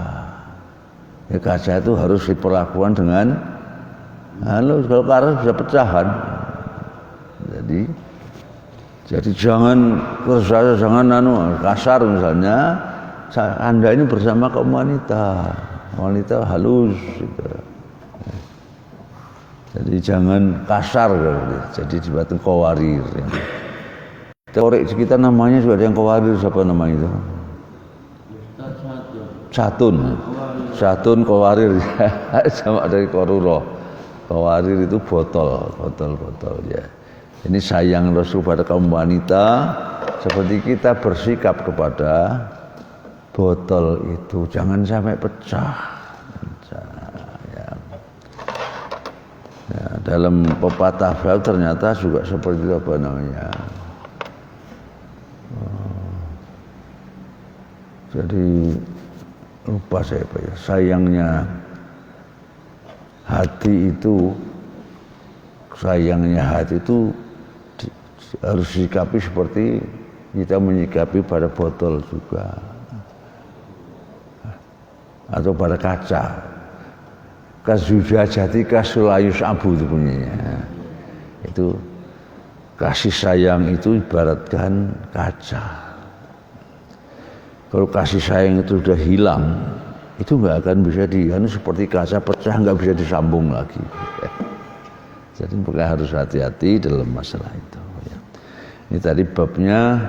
Ya, kaca itu harus diperlakukan dengan kalau karat bisa pecahan. Jadi jangan kasar misalnya. Anda ini bersama kaum wanita. wanita halus gitu. Jadi jangan kasar gitu. Jadi dibuat qawarir ya. Teori kita namanya juga ada yang qawarir, siapa namanya itu? Satun qawarir sama dari koruro. Qawarir itu botol ya. Ini sayang Rasul pada kaum wanita seperti kita bersikap kepada botol itu, jangan sampai pecah. Ya, dalam pepatah ternyata juga seperti itu, apa namanya? Jadi lupa saya apa ya. Sayangnya hati itu harus disikapi seperti kita menyikapi pada botol juga, atau pada kaca. Kazujajati kasulayus abu itu bunyinya. Itu kasih sayang itu ibaratkan kaca. Kalau kasih sayang itu sudah hilang, itu nggak akan bisa seperti kaca pecah, nggak bisa disambung lagi. Jadi maka harus hati-hati dalam masalah itu. Ini tadi babnya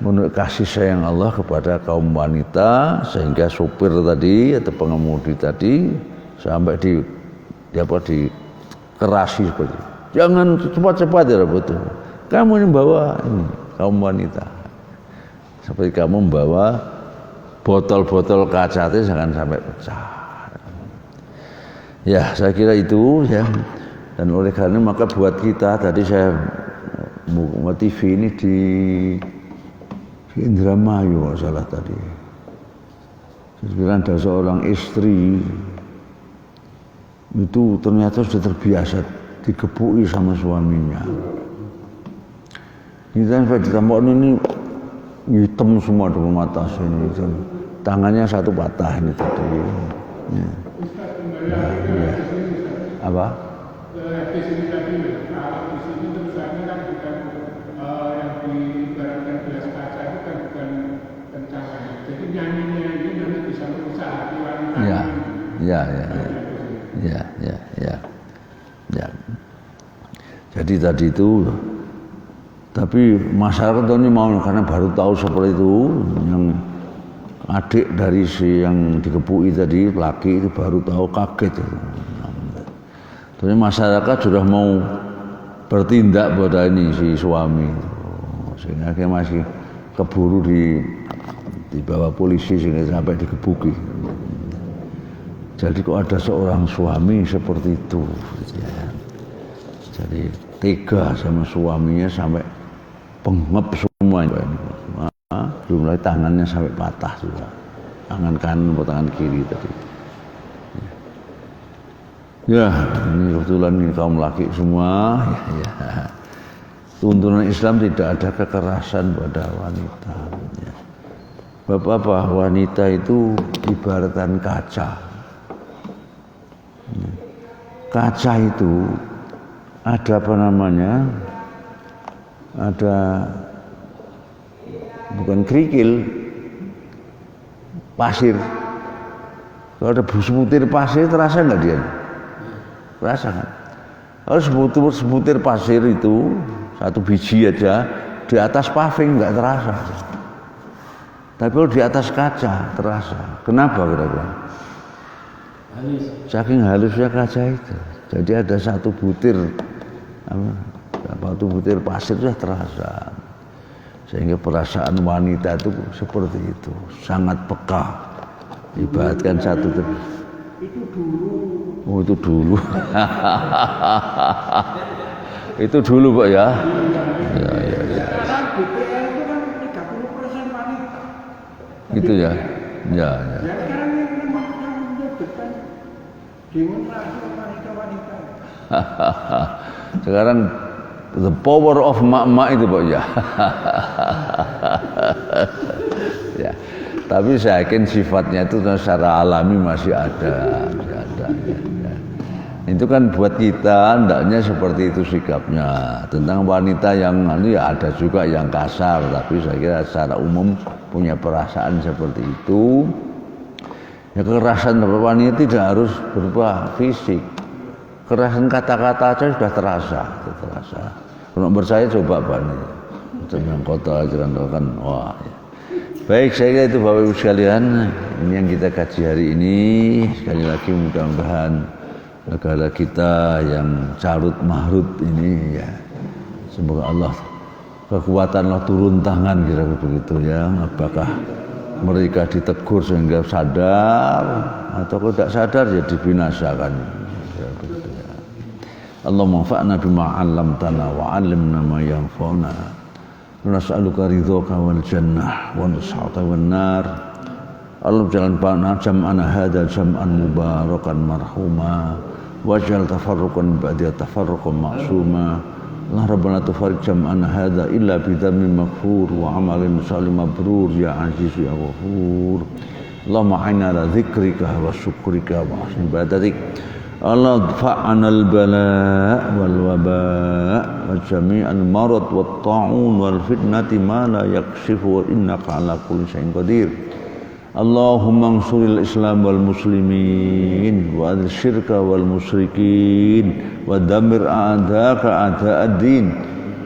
menurut kasih sayang Allah kepada kaum wanita, sehingga sopir tadi atau pengemudi tadi sampai dikerasi seperti itu. Jangan cepat-cepat ya betul. Kamu yang bawa ini kaum wanita. Seperti kamu membawa botol-botol kaca itu jangan sampai pecah. Ya, saya kira itu ya. Dan oleh karena maka buat kita tadi saya mau TV ini di Indramayu kalau salah tadi. Sekarang ada seorang istri itu ternyata sudah terbiasa dikepui sama suaminya. Ini sampai ditambah ini hitam semua di mata sini, tangannya satu patah ini tadi. Ya. Ya. Apa? Di sini tadi, kalau di sini tulisannya kan bukan yang diibaratkan gelas kaca itu kan bukan kencangan. Jadi nyanyinya ini nanti bisa merusak hati wanita. Ya. Jadi tadi itu, tapi masyarakat ini mau karena baru tahu seperti itu, yang adik dari si yang dikepui tadi laki itu baru tahu, kaget. Terus masyarakat sudah mau bertindak pada ini si suami, sehingga dia masih keburu dibawa polisi sehingga sampai dikebuki. Jadi kok ada seorang suami seperti itu, ya. Jadi tega sama suaminya sampai pengep semua ini. Jumlah tangannya sampai patah juga, tangan kanan atau tangan kiri tadi. Ya, ini kebetulan ini kaum laki semua. Ya. Tuntunan Islam tidak ada kekerasan pada wanita. Ya. Bapak-bapak, wanita itu ibaratkan kaca. Ya. Kaca itu ada apa namanya? Ada bukan kerikil, pasir. Kalau ada sebutir pasir terasa nggak dia? Terasa kan? Kalau sebutir pasir itu satu biji aja di atas paving nggak terasa. Tapi kalau di atas kaca terasa. Kenapa kira-kira? Saking halusnya kaca itu. Jadi ada satu butir pasir sudah terasa. Sehingga perasaan wanita itu seperti itu, sangat peka. Ibaratkan satu itu dulu. Oh, itu dulu. Itu dulu, Pak ya. Ya. Sekarang BPL itu kan 30% wanita. Gitu ya. Ya. Ya sekarang yang menyebutkan demonstrasi wanita-wanita. Sekarang the power of mak-mak itu, Pak ya. Ya. Tapi saya yakin sifatnya itu secara alami masih ada. Ya. Itu kan buat kita hendaknya seperti itu sikapnya. Tentang wanita yang ya ada juga yang kasar, tapi saya kira secara umum punya perasaan seperti itu. Ya kekerasan wanita tidak harus berupa fisik. Kekerasan kata-kata aja sudah terasa. Kalau bercaya coba Pak nih. Yang kota kan wah. Ya. Baik, saya kira itu Bapak Ibu sekalian, ini yang kita kaji hari ini. Sekali lagi mudah-mudahan negara kita yang carut mahrut ini ya, semoga Allah kekuatan Allah turun tangan kira-kira begitu ya. Apakah mereka ditegur sehingga sadar atau tidak sadar ya dibinasakan. Allahumma fa'na bima 'allamtana wa 'allimna ma yanfa'una. Nas'aluka ridhaka wal jannah wa nus'ata wan nar. Allahumma ja'alna jam'ana hadza jam'an mubarakan marhuma waj'al tafarruqan ba'da tafarruqan ma'suma. Allah Rabbana tufarik jam'ana hadza illa bidhammin maghfur wa amalin salih mabrur ya aziz ya ghafur. Allahumma a'inna ala dzikrika wa syukrika wa husni ibadatik. Allah fa'ana al-bala' wal waba' wa jami'al marad wat ta'un wal fitnati ma la yakshifu wa innaka ala kulli syai'in qadir. Allahumma ansuril islam wal muslimin wa adil syirka wal musyrikin wa damir a'daka a'da'ad din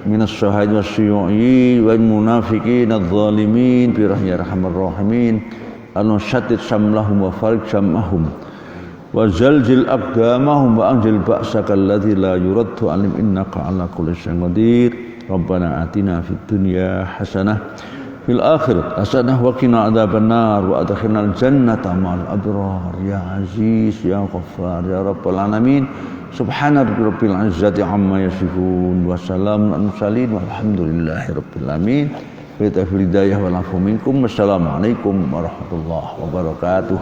minas syahid was syu'i wal munafiqin adh-dhalimin bi rahmatir rahimin. Allahumma shaddid shamlahum wa farik jam'ahum wa zalzil aqdamahum wa anjil ba'saka alladzi la yuraddu alim innaka ala kulli syai'in qadir. Rabbana atina fid dunya hasanah fil akhirati hasanah wa qina adzabannar wa adkhilnal jannata ma'al abrar ya aziz ya ghaffar ya rabbal alamin. Subhana rabbil izzati amma yasifun wa salamun alal mursalin walhamdulillahi rabbil alamin. Wa tawfiq hidayah wal afu minkum. Wassalamu alaikum warahmatullahi wabarakatuh.